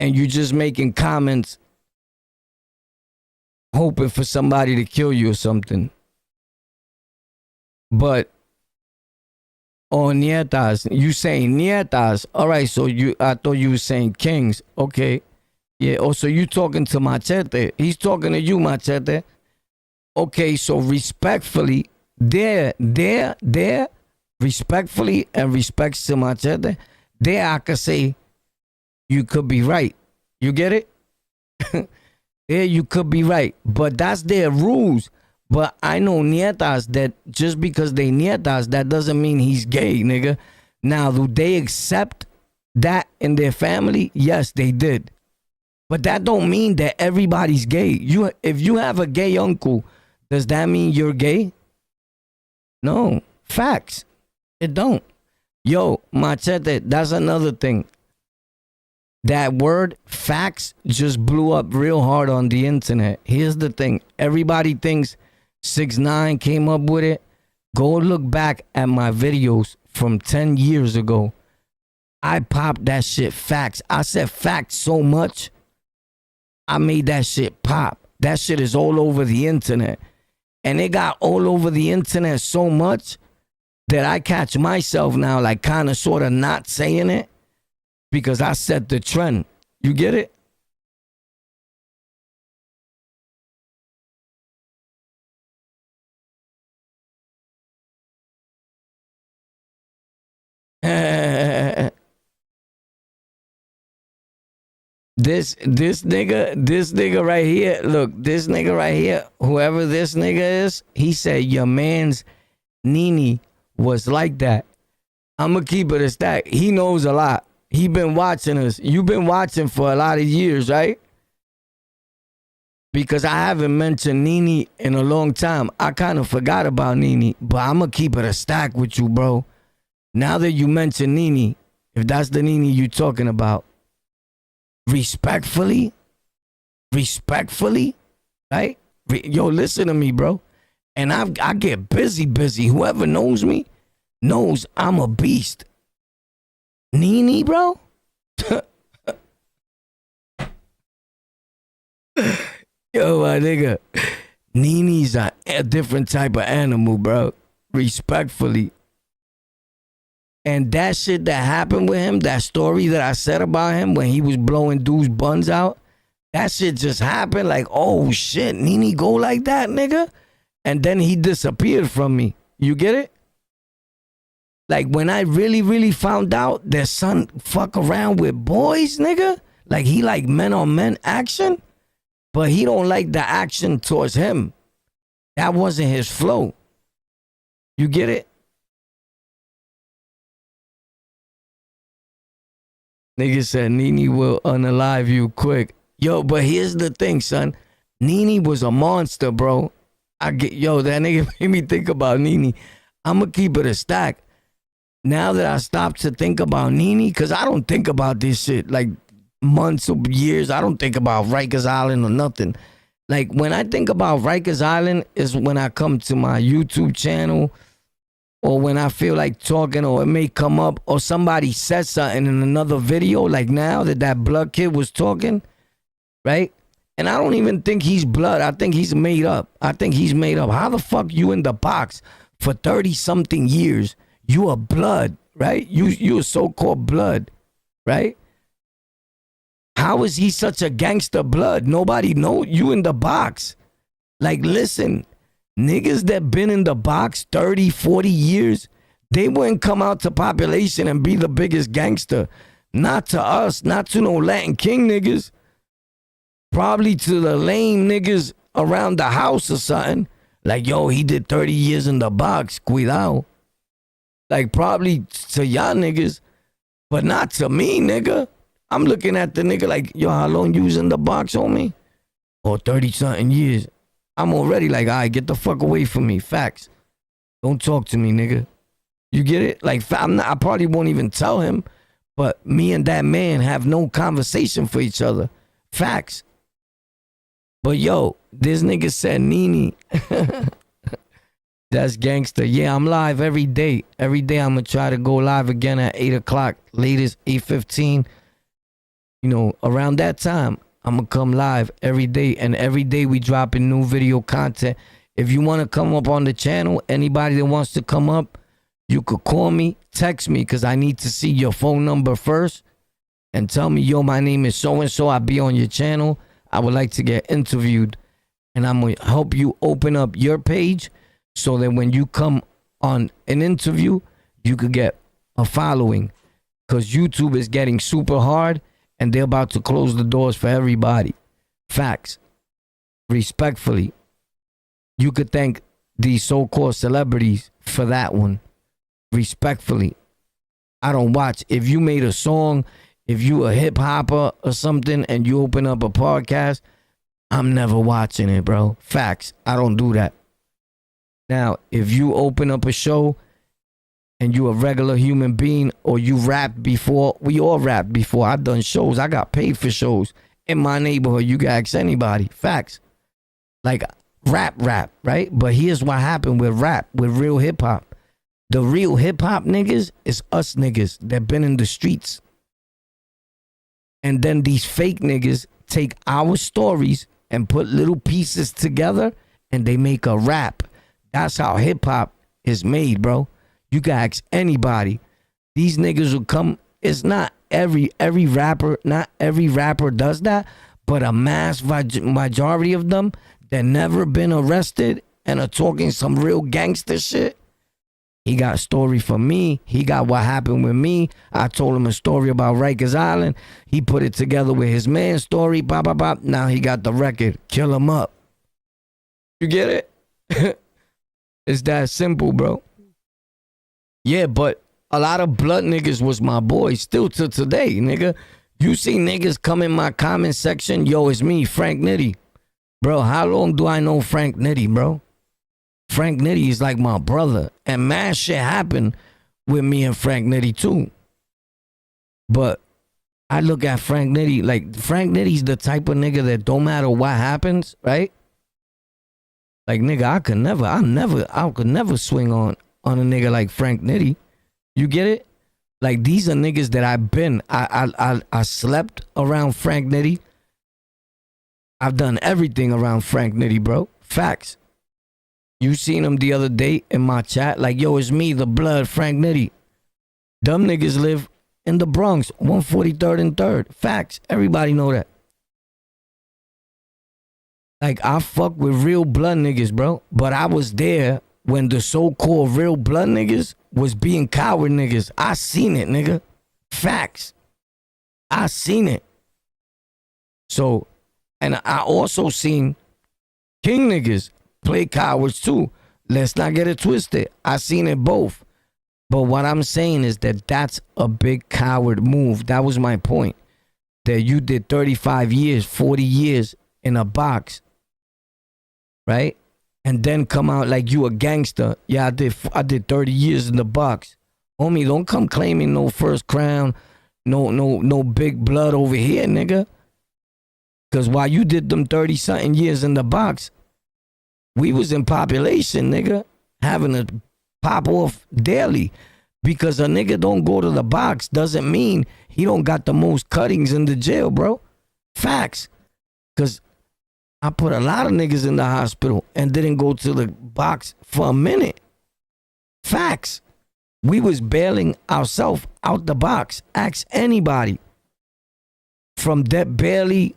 And you just making comments hoping for somebody to kill you or something. But on nietas, you saying nietas. All right, so I thought you were saying kings. Okay. Yeah, oh, so you talking to Machete. He's talking to you, Machete. Okay, so respectfully, there, respectfully and respects to Machete, there I could say you could be right. You get it? There you could be right. But that's their rules. But I know nietas that just because they nietas, that doesn't mean he's gay, nigga. Now, do they accept that in their family? Yes, they did. But that don't mean that everybody's gay. If you have a gay uncle, does that mean you're gay? No. Facts. It don't. Yo, Machete, that's another thing. That word facts just blew up real hard on the internet. Here's the thing. Everybody thinks 6ix9ine came up with it. Go look back at my videos from 10 years ago. I popped that shit facts. I said facts so much. I made that shit pop. That shit is all over the internet. And it got all over the internet so much that I catch myself now like kind of sort of not saying it because I set the trend. You get it? This nigga right here, look, this nigga right here, whoever this nigga is, he said your man's Nene was like that. I'ma keep it a stack. He knows a lot. He been watching us. You've been watching for a lot of years, right? Because I haven't mentioned Nene in a long time. I kind of forgot about Nene, but I'ma keep it a stack with you, bro. Now that you mention Nene, if that's the Nene you talking about, respectfully, right? Yo, listen to me, bro. And I get busy. Whoever knows me knows I'm a beast. Nene, bro? Yo, my nigga. Nene's a different type of animal, bro. Respectfully. And that shit that happened with him, that story that I said about him when he was blowing dudes' buns out, that shit just happened like, oh shit, Nene go like that, nigga? And then he disappeared from me. You get it? Like when I really found out that son fuck around with boys, nigga, like he like men on men action, but he don't like the action towards him. That wasn't his flow. You get it? Nigga said Nene will unalive you quick. Yo, but here's the thing, son. Nene was a monster, bro. That nigga made me think about Nene. I'ma keep it a stack. Now that I stopped to think about Nene, because I don't think about this shit like months or years. I don't think about Rikers Island or nothing. Like when I think about Rikers Island is when I come to my YouTube channel or when I feel like talking or it may come up or somebody said something in another video like now that Blood kid was talking, right? And I don't even think he's Blood. I think he's made up. How the fuck you in the box for 30-something years? You are Blood, right? You a so-called Blood, right? How is he such a gangster Blood? Nobody know you in the box. Like, listen, niggas that been in the box 30, 40 years, they wouldn't come out to population and be the biggest gangster. Not to us, not to no Latin King niggas. Probably to the lame niggas around the house or something. Like, yo, he did 30 years in the box, cuidado. Like, probably to y'all niggas, but not to me, nigga. I'm looking at the nigga like, yo, how long you was in the box, homie? Oh, 30-something years. I'm already like, all right, get the fuck away from me. Facts. Don't talk to me, nigga. You get it? Like, I probably won't even tell him, but me and that man have no conversation for each other. Facts. But yo, this nigga said Nene. That's gangster. Yeah, I'm live every day. Every day I'm going to try to go live again at 8 o'clock. Latest 8:15. You know, around that time, I'm going to come live every day. And every day we dropping new video content. If you want to come up on the channel, anybody that wants to come up, you could call me, text me, because I need to see your phone number first. And tell me, yo, my name is so-and-so. I'll be on your channel. I would like to get interviewed. And I'm going to help you open up your page so that when you come on an interview, you could get a following. Because YouTube is getting super hard and they're about to close the doors for everybody. Facts. Respectfully. You could thank these so-called celebrities for that one. Respectfully. I don't watch. If you made a song, if you a hip hopper or something and you open up a podcast, I'm never watching it, bro. Facts. I don't do that. Now, if you open up a show and you a regular human being or you rapped before, we all rapped before. I done shows. I got paid for shows in my neighborhood. You can ask anybody. Facts. Like rap, right? But here's what happened with rap, with real hip hop. The real hip hop niggas is us niggas that been in the streets. And then these fake niggas take our stories and put little pieces together and they make a rap. That's how hip hop is made, bro. You can ask anybody. These niggas will come. It's not every rapper, not every rapper does that, but a mass majority of them that never been arrested and are talking some real gangster shit. He got a story for me. He got what happened with me. I told him a story about Rikers Island. He put it together with his man's story. Bop, bop, bop. Now he got the record. Kill him up. You get it? It's that simple, bro. Yeah, but a lot of blood niggas was my boys still to today, nigga. You see niggas come in my comment section. Yo, it's me, Frank Nitty. Bro, how long do I know Frank Nitty, bro? Frank Nitty is like my brother. And mad shit happened with me and Frank Nitty too. But I look at Frank Nitty, like Frank Nitty's the type of nigga that don't matter what happens, right? Like nigga, I could never swing on a nigga like Frank Nitty. You get it? Like these are niggas that I've been. I slept around Frank Nitty. I've done everything around Frank Nitty, bro. Facts. You seen him the other day in my chat, like, yo, it's me, the blood, Frank Nitty. Dumb niggas live in the Bronx, 143rd and 3rd. Facts. Everybody know that. Like, I fuck with real blood niggas, bro. But I was there when the so-called real blood niggas was being coward niggas. I seen it, nigga. Facts. I seen it. So, And I also seen king niggas play cowards too. Let's not get it twisted. I seen it both. But what I'm saying is that that's a big coward move. That was my point. That you did 35 years, 40 years in a box, right? And then come out like you a gangster. Yeah, I did 30 years in the box. Homie, don't come claiming no first crown, no big blood over here, nigga. Because while you did them 30-something years in the box, we was in population, nigga, having to pop off daily. Because a nigga don't go to the box doesn't mean he don't got the most cuttings in the jail, bro. Facts. Because I put a lot of niggas in the hospital and didn't go to the box for a minute. Facts. We was bailing ourselves out the box. Ask anybody. From Debt Bailey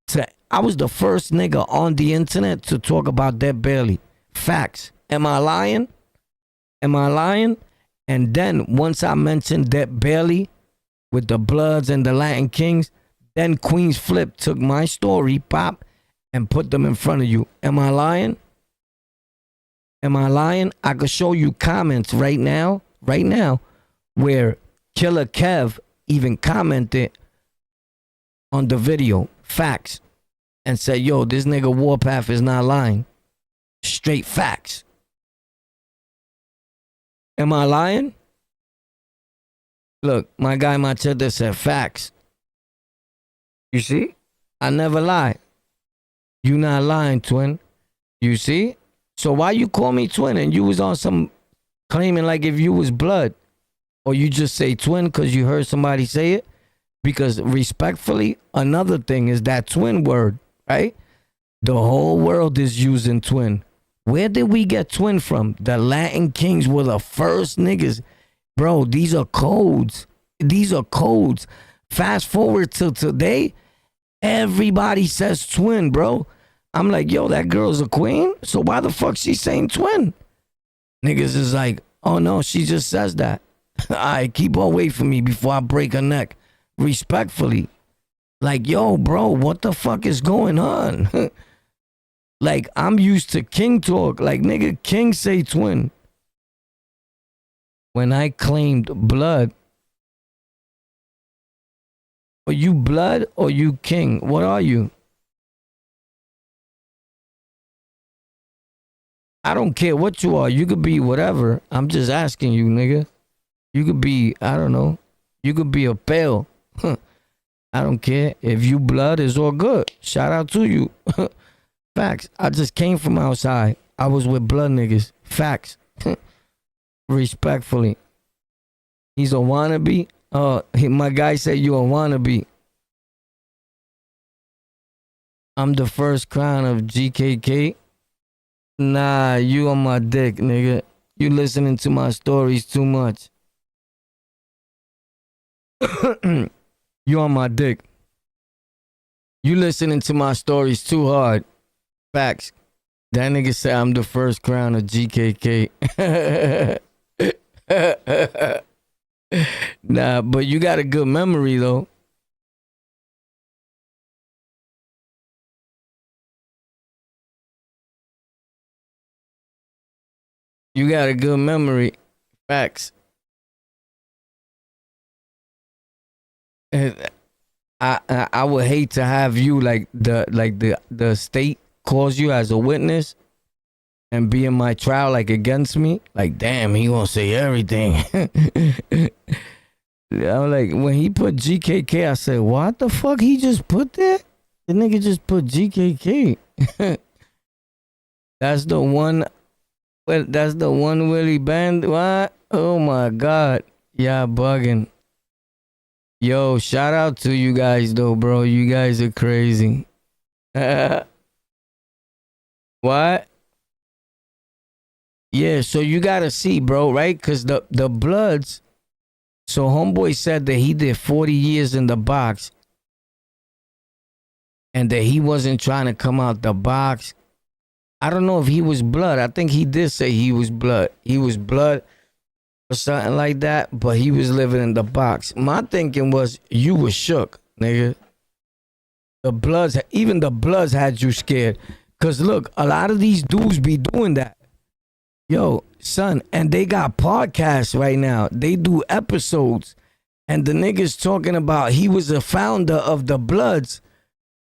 to... I was the first nigga on the internet to talk about Debt Bailey. Facts. Am I lying? Am I lying? And then once I mentioned Debt Bailey with the Bloods and the Latin Kings, then Queens Flip took my story, pop, and put them in front of you. Am I lying? Am I lying? I could show you comments right now, where Killer Kev even commented on the video, facts, and said, yo, this nigga Warpath is not lying. Straight facts. Am I lying? Look, my guy Machete said facts. You see? I never lie. You not lying, twin. You see? So why you call me twin and you was on some claiming like if you was blood? Or you just say twin because you heard somebody say it? Because respectfully, another thing is that twin word, right? The whole world is using twin. Where did we get twin from? The Latin Kings were the first niggas. Bro, these are codes. These are codes. Fast forward till today, everybody says twin, bro. I'm like, yo, that girl's a queen? So why the fuck she saying twin? Niggas is like, oh no, she just says that. All right, keep her away from me before I break her neck. Respectfully. Like, yo, bro, what the fuck is going on? Like, I'm used to king talk. Like, nigga, king say twin. When I claimed blood, are you blood or you king? What are you? I don't care what you are. You could be whatever. I'm just asking you, nigga. You could be, I don't know. You could be a pale. I don't care. If you blood, it's all good. Shout out to you. Facts. I just came from outside. I was with blood niggas. Facts. Respectfully. He's a wannabe. My guy said you a wannabe. I'm the first crown of GKK. Nah, you on my dick, nigga. You listening to my stories too much. You on my dick. You listening to my stories too hard. Facts. That nigga said I'm the first crown of GKK. Nah, but you got a good memory though. You got a good memory. Facts. And I would hate to have you like the state calls you as a witness and be in my trial like against me. Like, damn, he gonna say everything. I'm like, when he put GKK, I said, what the fuck he just put there? The nigga just put GKK. That's the one. Well, that's the one Willie Band. What? Oh my God. Yeah, bugging. Yo, shout out to you guys though, bro. You guys are crazy. What? Yeah, so you gotta see, bro, right? Cause the Bloods. So homeboy said that he did 40 years in the box. And that he wasn't trying to come out the box. I don't know if he was blood. I think he did say he was blood. He was blood or something like that, but he was living in the box. My thinking was you was shook, nigga. The Bloods, even the Bloods had you scared. Cause look, a lot of these dudes be doing that. Yo, son, and they got podcasts right now. They do episodes. And the niggas talking about he was a founder of the Bloods,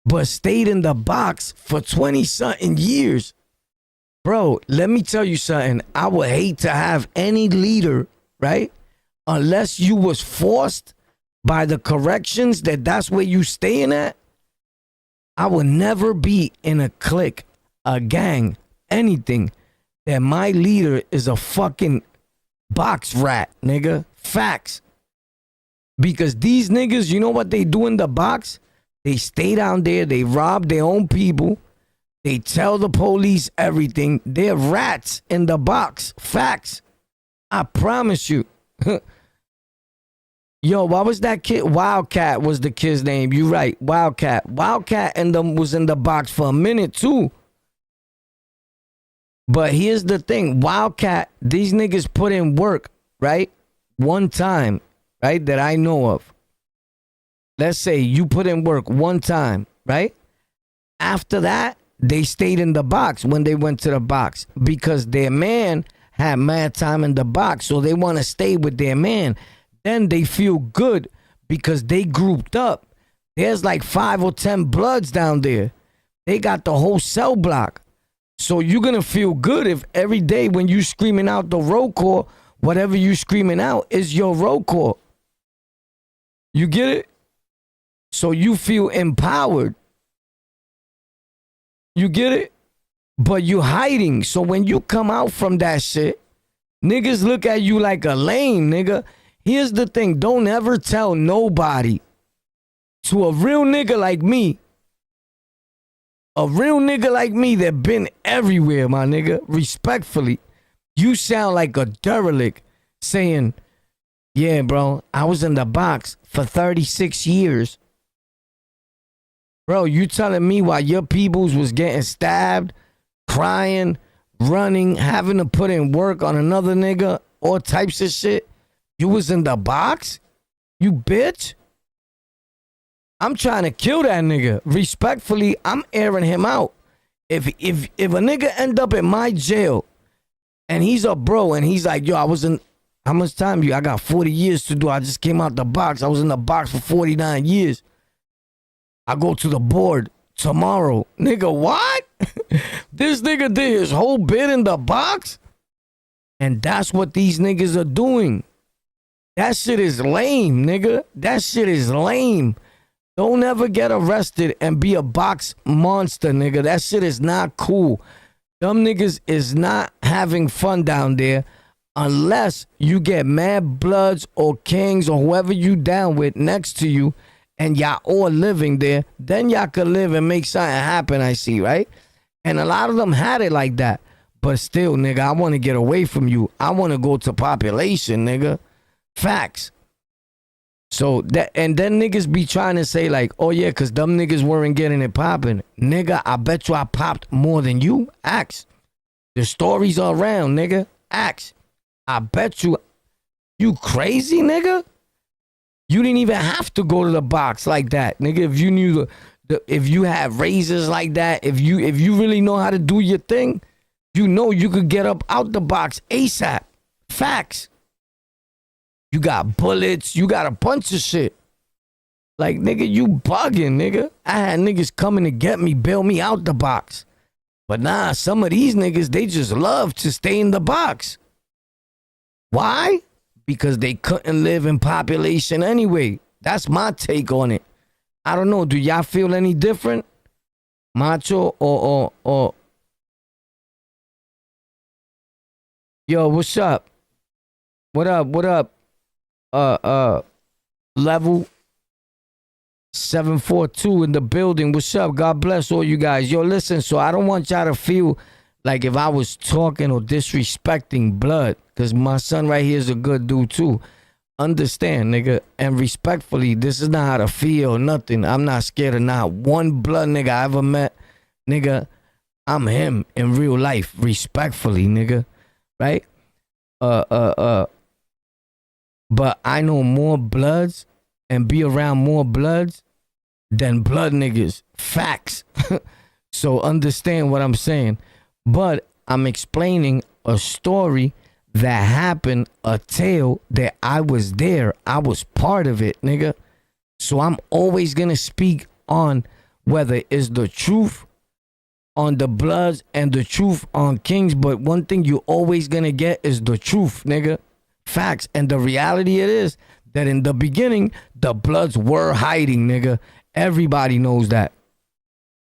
but stayed in the box for 20-something years. Bro, let me tell you something. I would hate to have any leader, right? Unless you was forced by the corrections that's where you staying at. I would never be in a clique, a gang, anything that my leader is a fucking box rat, nigga. Facts. Because these niggas, you know what they do in the box? They stay down there, they rob their own people, they tell the police everything. They're rats in the box. Facts. I promise you. Yo, what was that kid? Wildcat was the kid's name. You right, Wildcat. Wildcat and them was in the box for a minute too. But here's the thing. Wildcat, these niggas put in work, right? One time, right, that I know of. Let's say you put in work one time, right? After that, they stayed in the box when they went to the box because their man had mad time in the box, so they want to stay with their man. Then they feel good because they grouped up. There's like 5 or 10 Bloods down there. They got the whole cell block. So you're going to feel good if every day when you screaming out the roll call, whatever you screaming out is your roll call. You get it? So you feel empowered. You get it? But you hiding. So when you come out from that shit, niggas look at you like a lame, nigga. Here's the thing. Don't ever tell nobody. To a real nigga like me. A real nigga like me that been everywhere, my nigga. Respectfully. You sound like a derelict saying, yeah, bro, I was in the box for 36 years. Bro, you telling me while your peoples was getting stabbed, crying, running, having to put in work on another nigga, all types of shit, you was in the box? You bitch? I'm trying to kill that nigga. Respectfully, I'm airing him out. If a nigga end up in my jail and he's a bro and he's like, yo, I was in, how much time I got 40 years to do. I just came out the box. I was in the box for 49 years. I go to the board tomorrow. Nigga, what? This nigga did his whole bid in the box? And that's what these niggas are doing. That shit is lame, nigga. That shit is lame. Don't ever get arrested and be a box monster, nigga. That shit is not cool. Them niggas is not having fun down there unless you get mad Bloods or Kings or whoever you down with next to you and y'all all living there. Then y'all could live and make something happen, I see, right? And a lot of them had it like that. But still, nigga, I want to get away from you. I want to go to population, nigga. Facts. So that, and then niggas be trying to say like, oh yeah, cause them niggas weren't getting it popping. Nigga, I bet you I popped more than you. Ask. The stories are around, nigga. Ask. I bet you crazy, nigga? You didn't even have to go to the box like that, nigga. If you knew if you had razors like that, if you really know how to do your thing, you know you could get up out the box ASAP. Facts. You got bullets. You got a bunch of shit. Like, nigga, you bugging, nigga. I had niggas coming to get me, bail me out the box. But nah, some of these niggas, they just love to stay in the box. Why? Because they couldn't live in population anyway. That's my take on it. I don't know. Do y'all feel any different? Macho or Yo, what's up? What up? Level 742 in the building. What's up? God bless all you guys. Yo, listen, so I don't want y'all to feel like if I was talking or disrespecting Blood, because my son right here is a good dude too. Understand, nigga, and respectfully, this is not how to feel, nothing. I'm not scared of not one Blood nigga I ever met. Nigga, I'm him in real life, respectfully, nigga, right? But I know more Bloods and be around more Bloods than blood niggas. Facts. So understand what I'm saying. But I'm explaining a story that happened, a tale that I was there. I was part of it, nigga. So I'm always gonna speak on whether it's the truth on the Bloods and the truth on Kings. But one thing you always gonna get is the truth, nigga. Facts. And the reality it is that in the beginning, the Bloods were hiding, nigga. Everybody knows that.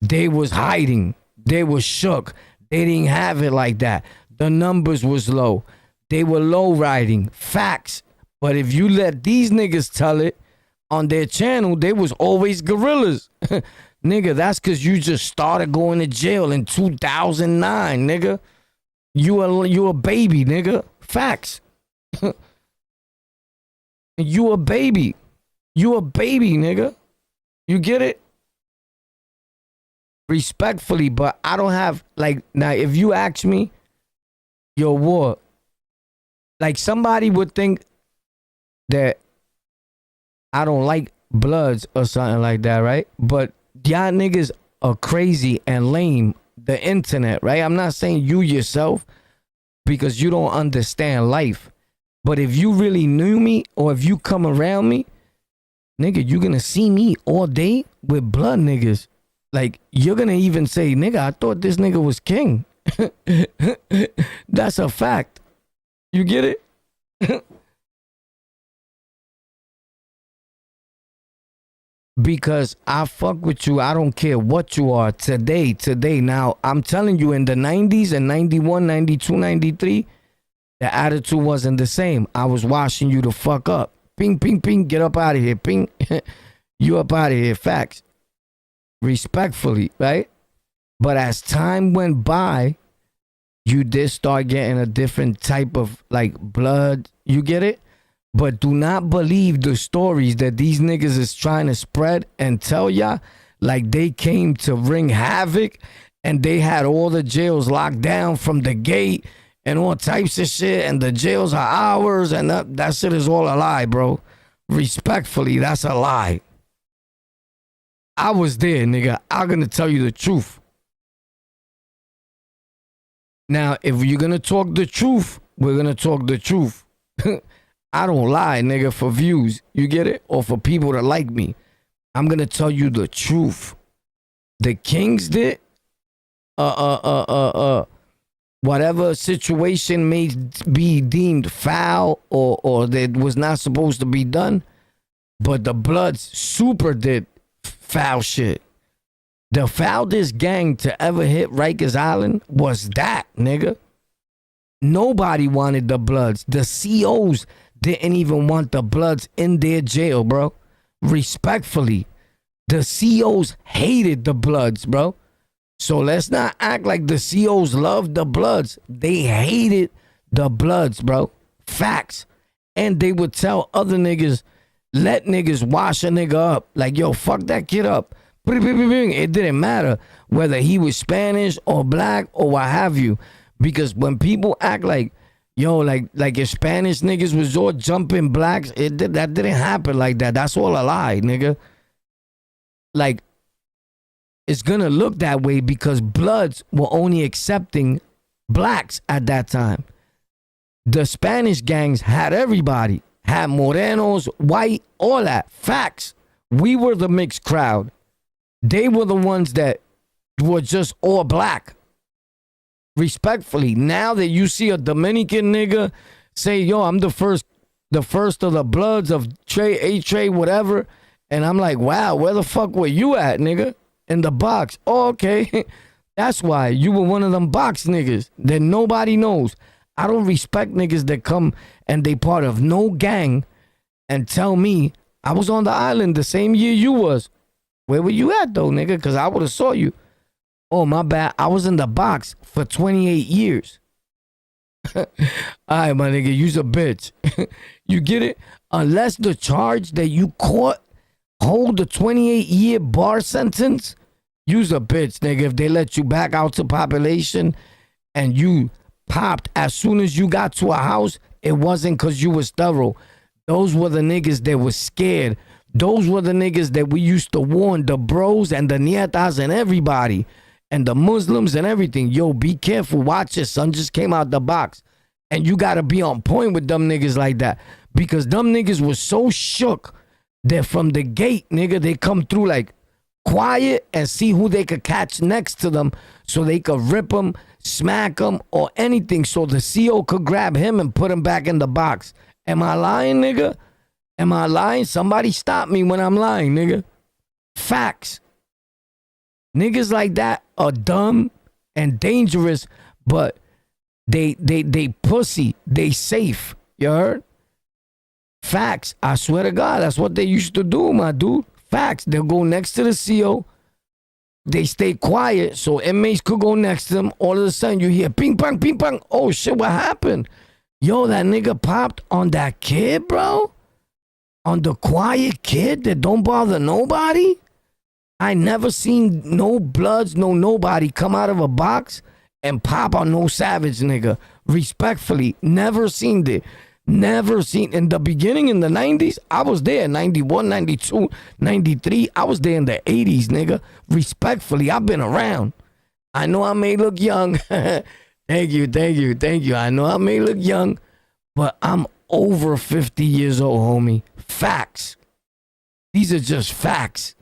They was hiding. They was shook. They didn't have it like that. The numbers was low. They were low riding. Facts. But if you let these niggas tell it on their channel, they was always gorillas. Nigga, that's because you just started going to jail in 2009, nigga. You a baby, nigga. Facts. You a baby. You a baby, nigga. You get it? Respectfully, but I don't have, like, now if you ask me, yo, what? Like, somebody would think that I don't like Bloods or something like that, right? But y'all niggas are crazy and lame. The internet, right? I'm not saying you yourself because you don't understand life. But if you really knew me or if you come around me, nigga, you're gonna see me all day with blood niggas. Like, you're gonna even say, nigga, I thought this nigga was king. That's a fact. You get it? Because I fuck with you. I don't care what you are today. Now, I'm telling you, in the 90s and 91, 92, 93, the attitude wasn't the same. I was washing you the fuck up. Ping, ping, ping. Get up out of here. Ping. You up out of here. Facts. Respectfully, right? But as time went by, you did start getting a different type of, like, blood. You get it? But do not believe the stories that these niggas is trying to spread and tell y'all like they came to wring havoc and they had all the jails locked down from the gate and all types of shit and the jails are ours and that shit is all a lie, bro. Respectfully, that's a lie. I was there, nigga. I'm gonna tell you the truth. Now, if you're gonna talk the truth, we're gonna talk the truth. I don't lie, nigga, for views. You get it? Or for people that like me. I'm gonna tell you the truth. The Kings did whatever situation may be deemed foul or that was not supposed to be done, but the Bloods super did foul shit. The foulest gang to ever hit Rikers Island was that, nigga. Nobody wanted the Bloods. The COs didn't even want the Bloods in their jail, bro. Respectfully, the COs hated the Bloods, bro. So let's not act like the COs loved the Bloods. They hated the Bloods, bro. Facts. And they would tell other niggas, let niggas wash a nigga up. Like, yo, fuck that kid up. It didn't matter whether he was Spanish or black or what have you. Because when people act like, yo, like if Spanish niggas was all jumping blacks, that didn't happen like that. That's all a lie, nigga. Like, it's gonna look that way because Bloods were only accepting blacks at that time. The Spanish gangs had everybody. Had morenos, white, all that. Facts. We were the mixed crowd. They were the ones that were just all black. Respectfully, now that you see a Dominican nigga say, yo, I'm the first of the Bloods of Trey, A-Trey, whatever, and I'm like, wow, where the fuck were you at, nigga? In the box. Oh, okay. That's why you were one of them box niggas that nobody knows. I don't respect niggas that come and they part of no gang and tell me I was on the island the same year you was. Where were you at though, nigga? Because I would have saw you. Oh, my bad. I was in the box for 28 years. All right, my nigga, you's a bitch. You get it? Unless the charge that you caught hold the 28-year bar sentence, you's a bitch, nigga. If they let you back out to population and you popped as soon as you got to a house, it wasn't because you was thorough. Those were the niggas that was scared. Those were the niggas that we used to warn, the bros and the nietas and everybody, and the Muslims and everything. Yo, be careful. Watch this. Son just came out the box. And you got to be on point with them niggas like that. Because them niggas was so shook that from the gate, nigga, they come through like quiet and see who they could catch next to them so they could rip them, smack them, or anything so the CO could grab him and put him back in the box. Am I lying, nigga? Am I lying? Somebody stop me when I'm lying, nigga. Facts. Niggas like that are dumb and dangerous, but they pussy. They safe. You heard? Facts. I swear to God, that's what they used to do, my dude. Facts. They'll go next to the CO. They stay quiet so inmates could go next to them. All of a sudden you hear ping pong, ping pong. Oh shit, what happened? Yo, that nigga popped on that kid, bro. On the quiet kid that don't bother nobody. I never seen no bloods, no nobody come out of a box and pop on no savage nigga. Respectfully, never seen it. Never seen. In the beginning, in the 90s, I was there. 91, 92, 93. I was there in the 80s, nigga. Respectfully, I've been around. I know I may look young. Thank you. I know I may look young, but I'm over 50 years old, homie. Facts. These are just facts.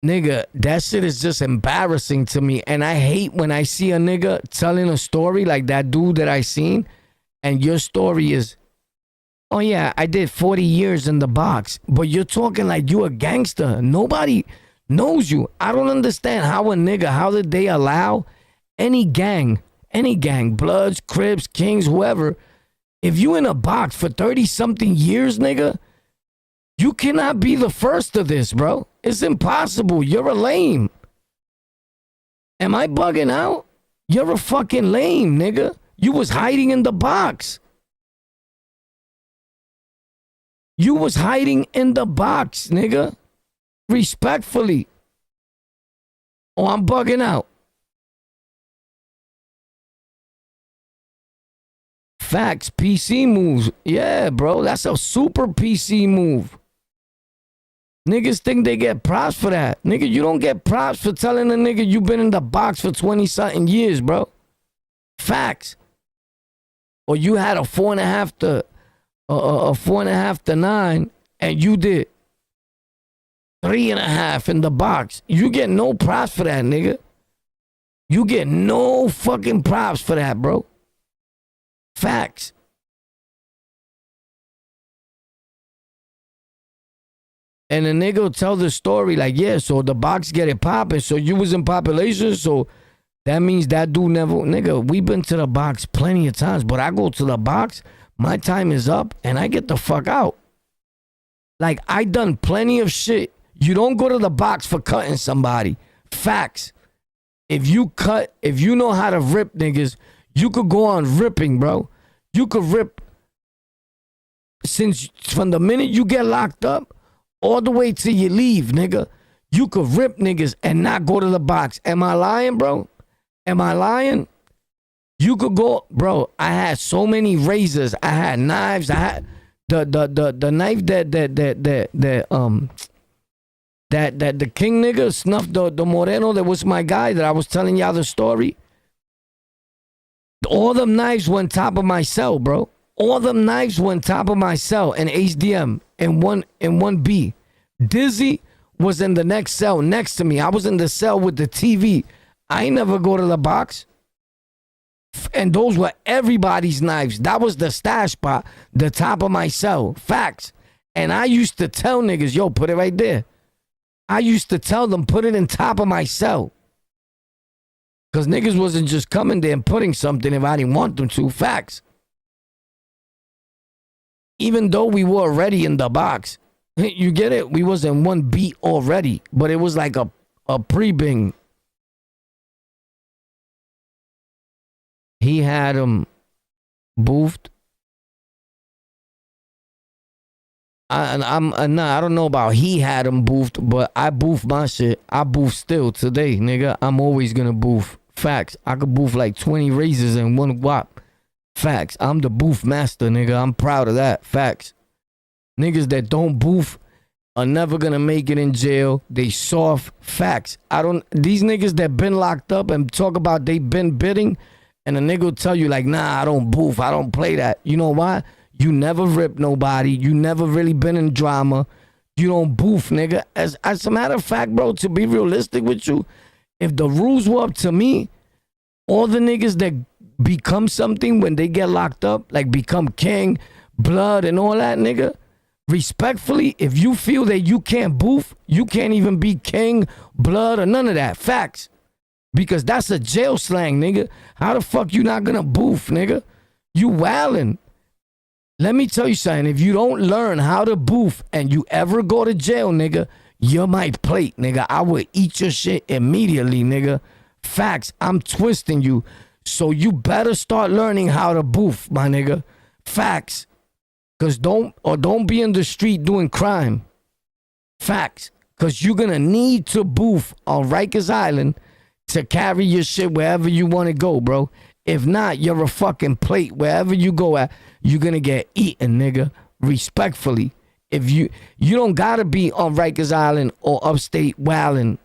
Nigga, that shit is just embarrassing to me. And I hate when I see a nigga telling a story like that dude that I seen, and your story is, oh yeah, I did 40 years in the box. But you're talking like you a gangster. Nobody knows you. I don't understand how a nigga, how did they allow any gang, Bloods, Crips, Kings, whoever, if you in a box for 30-something years, nigga, you cannot be the first of this, bro. It's impossible. You're a lame. Am I bugging out? You're a fucking lame, nigga. You was hiding in the box. You was hiding in the box, nigga. Respectfully. Oh, I'm bugging out. Facts, PC moves. Yeah, bro, that's a super PC move. Niggas think they get props for that. Nigga, you don't get props for telling a nigga you been in the box for 20-something years, bro. Facts. Or you had a 4.5 to 9, and you did 3.5 in the box. You get no props for that, nigga. You get no fucking props for that, bro. Facts. And the nigga will tell the story like, yeah, so the box get it popping, so you was in population, so that means that dude never, nigga, we been to the box plenty of times, but I go to the box, my time is up, and I get the fuck out. Like, I done plenty of shit. You don't go to the box for cutting somebody. Facts. If you know how to rip niggas, you could go on ripping, bro. You could rip since from the minute you get locked up all the way till you leave, nigga. You could rip niggas and not go to the box. Am I lying, bro? Am I lying? You could go, bro. I had so many razors. I had knives. I had the knife that the king nigga snuffed the Moreno that was my guy that I was telling y'all the story. All them knives went top of my cell, bro. All them knives went top of my cell in HDM in 1B. Dizzy was in the next cell next to me. I was in the cell with the TV. I ain't never go to the box. And those were everybody's knives. That was the stash spot, the top of my cell. Facts. And I used to tell niggas, yo, put it right there. I used to tell them, put it in top of my cell. Because niggas wasn't just coming there and putting something if I didn't want them to. Facts. Even though we were already in the box. You get it? We was in 1B already. But it was like a pre-bing. He had him boofed. I don't know about he had him boofed, but I boof my shit. I boof still today, nigga. I'm always gonna boof. Facts. I could boof like 20 razors in one whop. Facts. I'm the boof master, nigga. I'm proud of that. Facts. Niggas that don't boof are never gonna make it in jail. They soft. Facts. These niggas that been locked up and talk about they been bidding, and a nigga will tell you like, nah, I don't boof. I don't play that. You know why? You never ripped nobody. You never really been in drama. You don't boof, nigga. As a matter of fact, bro, to be realistic with you, if the rules were up to me, all the niggas that become something when they get locked up, like become king, blood, and all that, nigga, respectfully, if you feel that you can't boof, you can't even be king, blood, or none of that. Facts. Because that's a jail slang, nigga. How the fuck you not gonna boof, nigga? You wildin'. Let me tell you something. If you don't learn how to boof and you ever go to jail, nigga, you're my plate, nigga. I would eat your shit immediately, nigga. Facts. I'm twisting you. So you better start learning how to boof, my nigga. Facts. Cause don't be in the street doing crime. Facts. Cause you're gonna need to boof on Rikers Island to carry your shit wherever you wanna go, bro. If not, you're a fucking plate. Wherever you go at, you're gonna get eaten, nigga. Respectfully. If you don't gotta be on Rikers Island or upstate wildin'.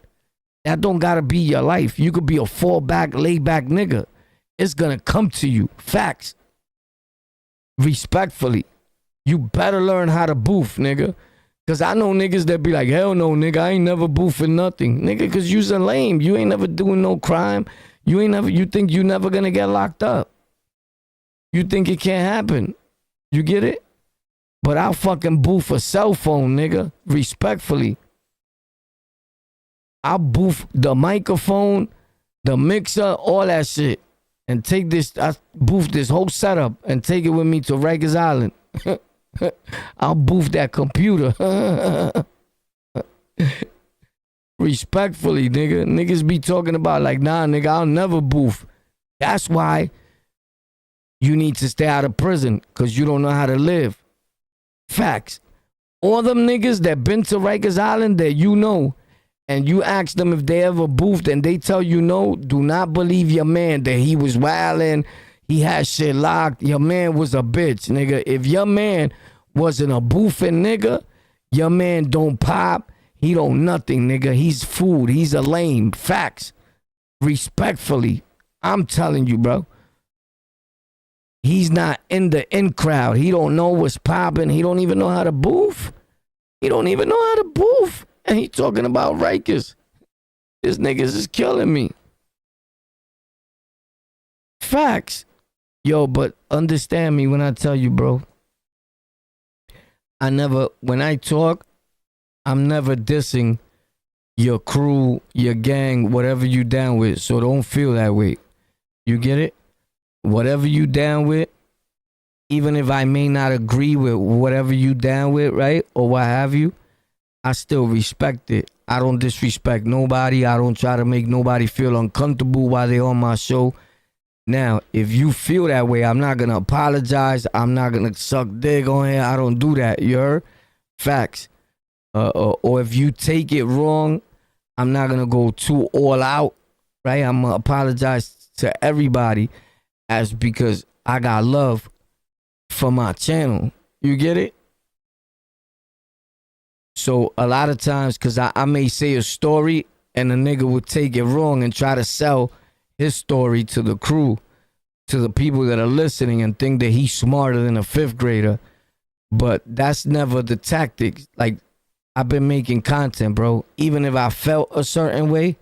That don't gotta be your life. You could be a fallback, laid back nigga. It's gonna come to you. Facts. Respectfully. You better learn how to boof, nigga. Cause I know niggas that be like, hell no, nigga, I ain't never boofing nothing. Nigga, cause you's a lame. You ain't never doing no crime. You think you never gonna get locked up. You think it can't happen. You get it? But I'll fucking boof a cell phone, nigga. Respectfully. I'll boof the microphone, the mixer, all that shit. And take this, I boof this whole setup and take it with me to Rikers Island. I'll boof that computer. Respectfully, nigga. Niggas be talking about like, nah, nigga, I'll never boof. That's why you need to stay out of prison, because you don't know how to live. Facts. All them niggas that been to Rikers Island that you know, and you ask them if they ever boofed and they tell you no, do not believe your man that he was wildin', he had shit locked. Your man was a bitch, nigga. If your man wasn't a boofing nigga, your man don't pop. He don't nothing, nigga. He's food. He's a lame. Facts. Respectfully. I'm telling you, bro. He's not in the in crowd. He don't know what's popping. He don't even know how to boof. He don't even know how to boof. And he talking about Rikers. This niggas is killing me. Facts. Yo, but understand me when I tell you, bro. When I talk, I'm never dissing your crew, your gang, whatever you down with. So don't feel that way. You get it? Whatever you down with, even if I may not agree with whatever you down with, right? Or what have you, I still respect it. I don't disrespect nobody. I don't try to make nobody feel uncomfortable while they're on my show. Now, if you feel that way, I'm not going to apologize. I'm not going to suck dick on here. I don't do that. You heard? Facts. Or if you take it wrong, I'm not going to go too all out, right? I'm going to apologize to everybody as because I got love for my channel. You get it? So a lot of times, because I may say a story and a nigga would take it wrong and try to sell his story to the crew, to the people that are listening, and think that he's smarter than a fifth grader. But that's never the tactic. Like, I've been making content, bro. Even if I felt a certain way,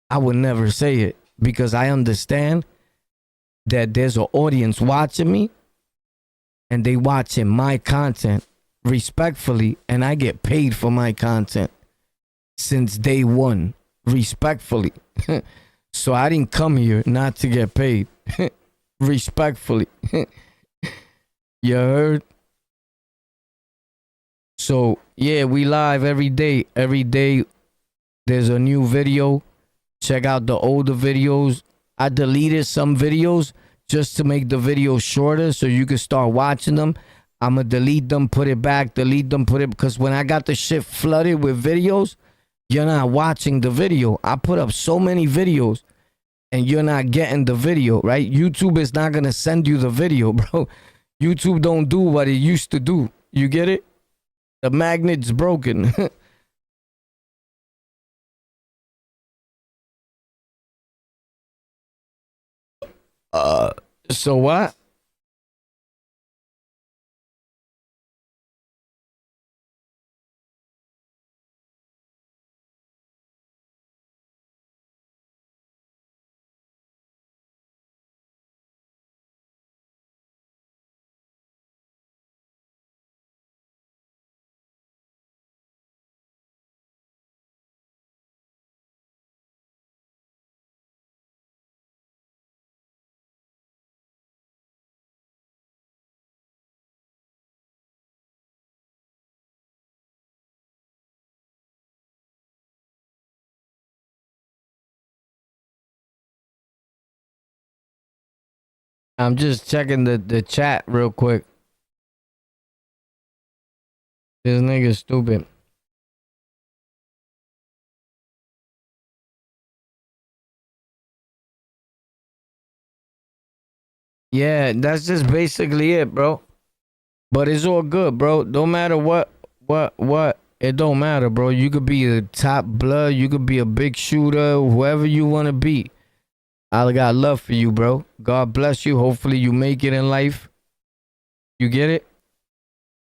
I would never say it, because I understand that there's an audience watching me and they watching my content respectfully, and I get paid for my content since day one, respectfully. So I didn't come here not to get paid. Respectfully. You heard? So yeah, we live every day. Every day there's a new video. Check out the older videos. I deleted some videos just to make the video shorter so you can start watching them. I'm going to delete them, put it back, delete them, put it, because when I got the shit flooded with videos, you're not watching the video. I put up so many videos and you're not getting the video, right? YouTube is not gonna send you the video, bro. YouTube don't do what it used to do. You get it? The magnet's broken. So what? I'm just checking the chat real quick. This nigga's stupid. Yeah, that's just basically it, bro. But it's all good, bro. Don't matter what. It don't matter, bro. You could be a top blood. You could be a big shooter. Whoever you want to be. I got love for you, bro. God bless you. Hopefully you make it in life. You get it?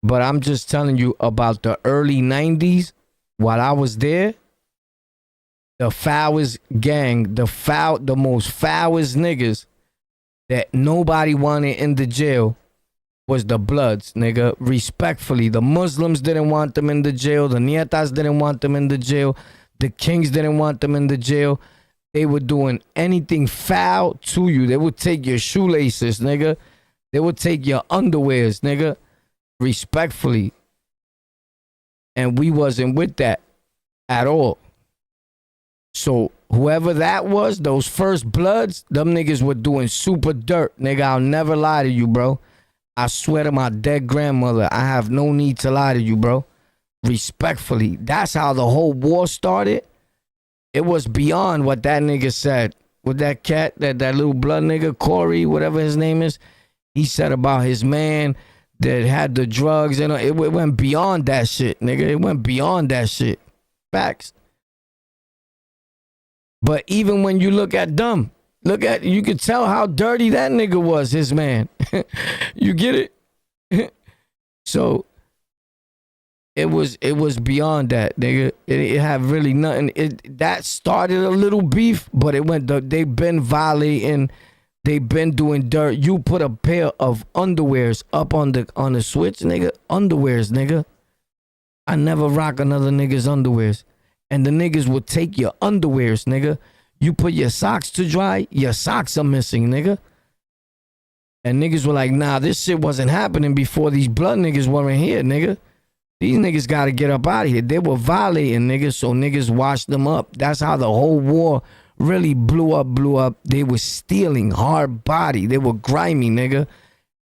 But I'm just telling you about the early 90s. While I was there, the foulest gang, the most foulest niggas that nobody wanted in the jail was the Bloods, nigga. Respectfully, the Muslims didn't want them in the jail. The Nietas didn't want them in the jail. The Kings didn't want them in the jail. They were doing anything foul to you. They would take your shoelaces, nigga. They would take your underwears, nigga. Respectfully. And we wasn't with that at all. So whoever that was, those first Bloods, them niggas were doing super dirt. Nigga, I'll never lie to you, bro. I swear to my dead grandmother, I have no need to lie to you, bro. Respectfully. That's how the whole war started. It was beyond what that nigga said. With that cat, that little blood nigga, Corey, whatever his name is, he said about his man that had the drugs. And it went beyond that shit, nigga. It went beyond that shit. Facts. But even when you look at them, you could tell how dirty that nigga was, his man. You get it? So it was beyond that, nigga. It had really nothing. That started a little beef, but it went. They've been violating. They've been doing dirt. You put a pair of underwears up on the switch, nigga. Underwears, nigga. I never rock another nigga's underwears. And the niggas will take your underwears, nigga. You put your socks to dry, your socks are missing, nigga. And niggas were like, nah, this shit wasn't happening before these blood niggas weren't here, nigga. These niggas gotta get up out of here. They were violating niggas, so niggas washed them up. That's how the whole war really blew up. They were stealing hard body. They were grimy, nigga.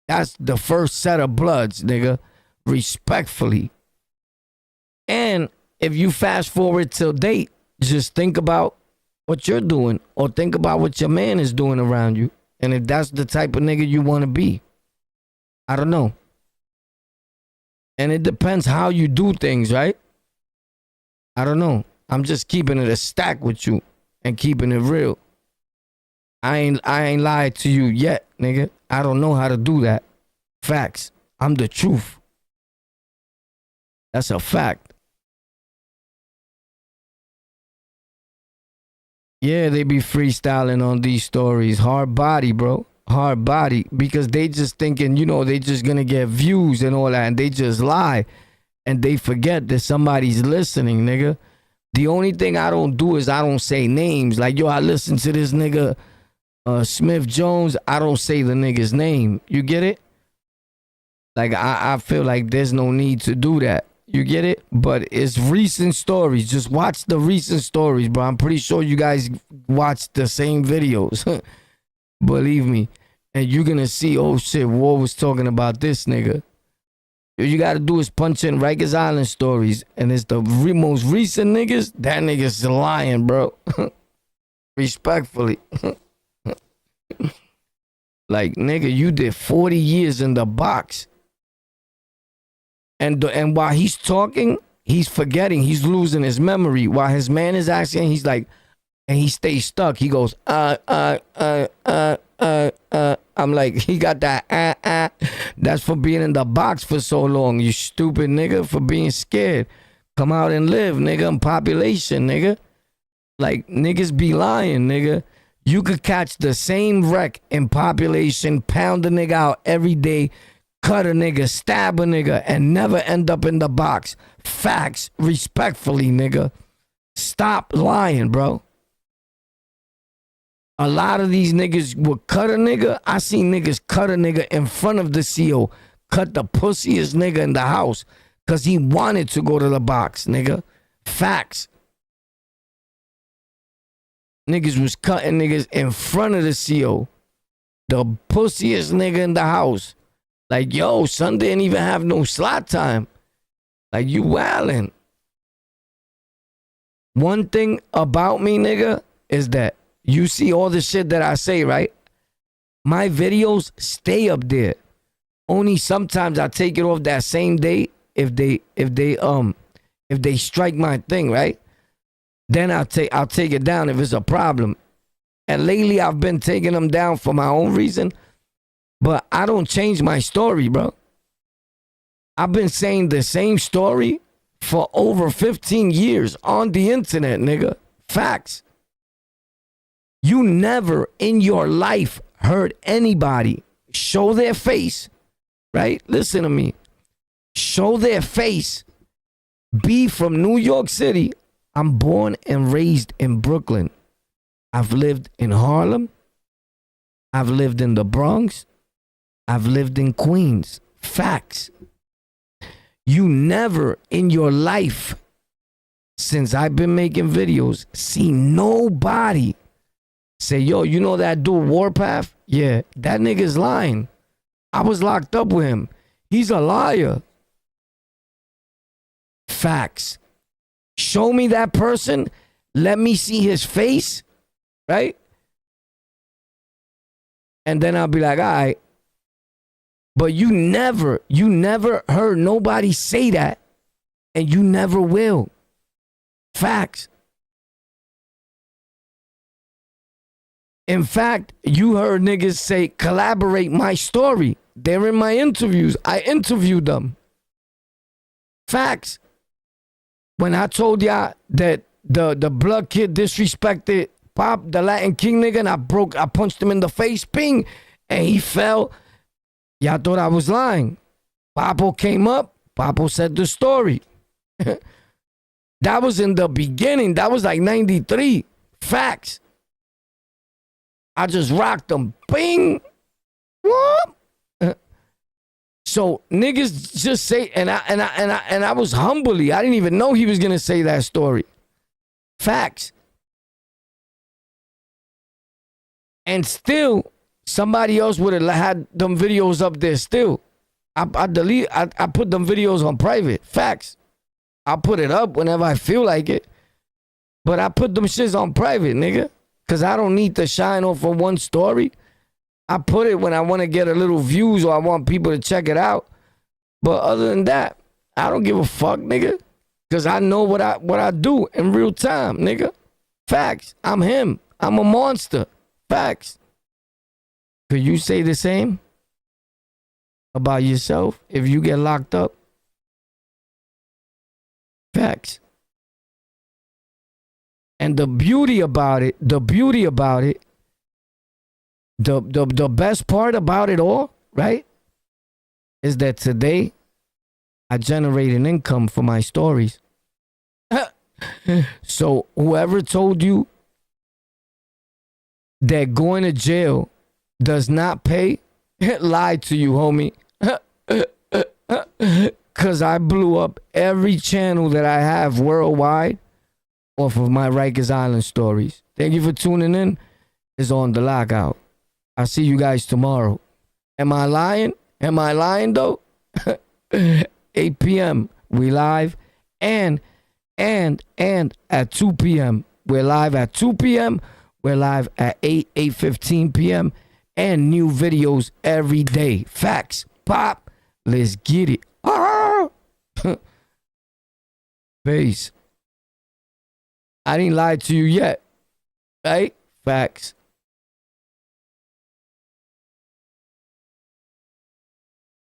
That's the first set of Bloods, nigga. Respectfully. And if you fast forward till date, just think about what you're doing or think about what your man is doing around you. And if that's the type of nigga you want to be, I don't know. And it depends how you do things, right? I don't know. I'm just keeping it a stack with you and keeping it real. I ain't lied to you yet, nigga. I don't know how to do that. Facts. I'm the truth. That's a fact. Yeah, they be freestyling on these stories. Hard body, bro. Hard body. Because they just thinking, they just gonna get views and all that. And they just lie. And they forget that somebody's listening, nigga. The only thing I don't do is I don't say names. Like, yo, I listen to this nigga Smith Jones. I don't say the nigga's name. You get it? Like, I feel like there's no need to do that. You get it? But it's recent stories. Just watch the recent stories, bro. I'm pretty sure you guys watch the same videos. Believe me. And you're going to see, oh shit, War was talking about this nigga. All you got to do is punch in Rikers Island stories. And it's the most recent niggas. That nigga's lying, bro. Respectfully. Like, nigga, you did 40 years in the box. And while he's talking, he's forgetting. He's losing his memory. While his man is asking, he's like, and he stays stuck. He goes, I'm like, he got that, That's for being in the box for so long, you stupid nigga, for being scared. Come out and live, nigga, in population, nigga. Like, niggas be lying, nigga. You could catch the same wreck in population, pound a nigga out every day, cut a nigga, stab a nigga, and never end up in the box. Facts, respectfully, nigga. Stop lying, bro. A lot of these niggas will cut a nigga. I seen niggas cut a nigga in front of the CO. Cut the pussiest nigga in the house because he wanted to go to the box, nigga. Facts. Niggas was cutting niggas in front of the CO. The pussiest nigga in the house. Like, yo, son didn't even have no slot time. Like, you wildin'. One thing about me, nigga, is that you see all the shit that I say, right? My videos stay up there. Only sometimes I take it off that same day if they strike my thing, right? Then I'll take it down if it's a problem. And lately I've been taking them down for my own reason, but I don't change my story, bro. I've been saying the same story for over 15 years on the internet, nigga. Facts. You never in your life heard anybody show their face, right? Listen to me. Show their face. Be from New York City. I'm born and raised in Brooklyn. I've lived in Harlem. I've lived in the Bronx. I've lived in Queens. Facts. You never in your life, since I've been making videos, see nobody say, yo, you know that dude Warpath? Yeah, that nigga's lying. I was locked up with him. He's a liar. Facts. Show me that person. Let me see his face. Right? And then I'll be like, all right. But you never heard nobody say that. And you never will. Facts. In fact, you heard niggas say, collaborate my story. They're in my interviews. I interviewed them. Facts. When I told y'all that the blood kid disrespected Pop, the Latin King nigga, and I punched him in the face, ping, and he fell. Y'all thought I was lying. Papo came up. Papo said the story. That was in the beginning. That was like 93. Facts. I just rocked them. Bing. Whoop. So niggas just say, and I was humbly, I didn't even know he was gonna say that story. Facts. And still, somebody else would have had them videos up there still. I put them videos on private. Facts. I'll put it up whenever I feel like it. But I put them shits on private, nigga. Because I don't need to shine off of one story. I put it when I want to get a little views or I want people to check it out. But other than that, I don't give a fuck, nigga. Because I know what I do in real time, nigga. Facts. I'm him. I'm a monster. Facts. Could you say the same about yourself if you get locked up? Facts. And the beauty about it, the best part about it all, right, is that today I generate an income for my stories. So whoever told you that going to jail does not pay, lied to you, homie. Because I blew up every channel that I have worldwide off of my Rikers Island stories. Thank you for tuning in. It's on the Lockout. I'll see you guys tomorrow. Am I lying? Am I lying though? 8 p.m. we live and at 2 p.m. We're live at 2 p.m. We're live at 8:15 p.m. and new videos every day. Facts. Pop. Let's get it. Ah! Peace. I didn't lie to you yet. Right? Facts.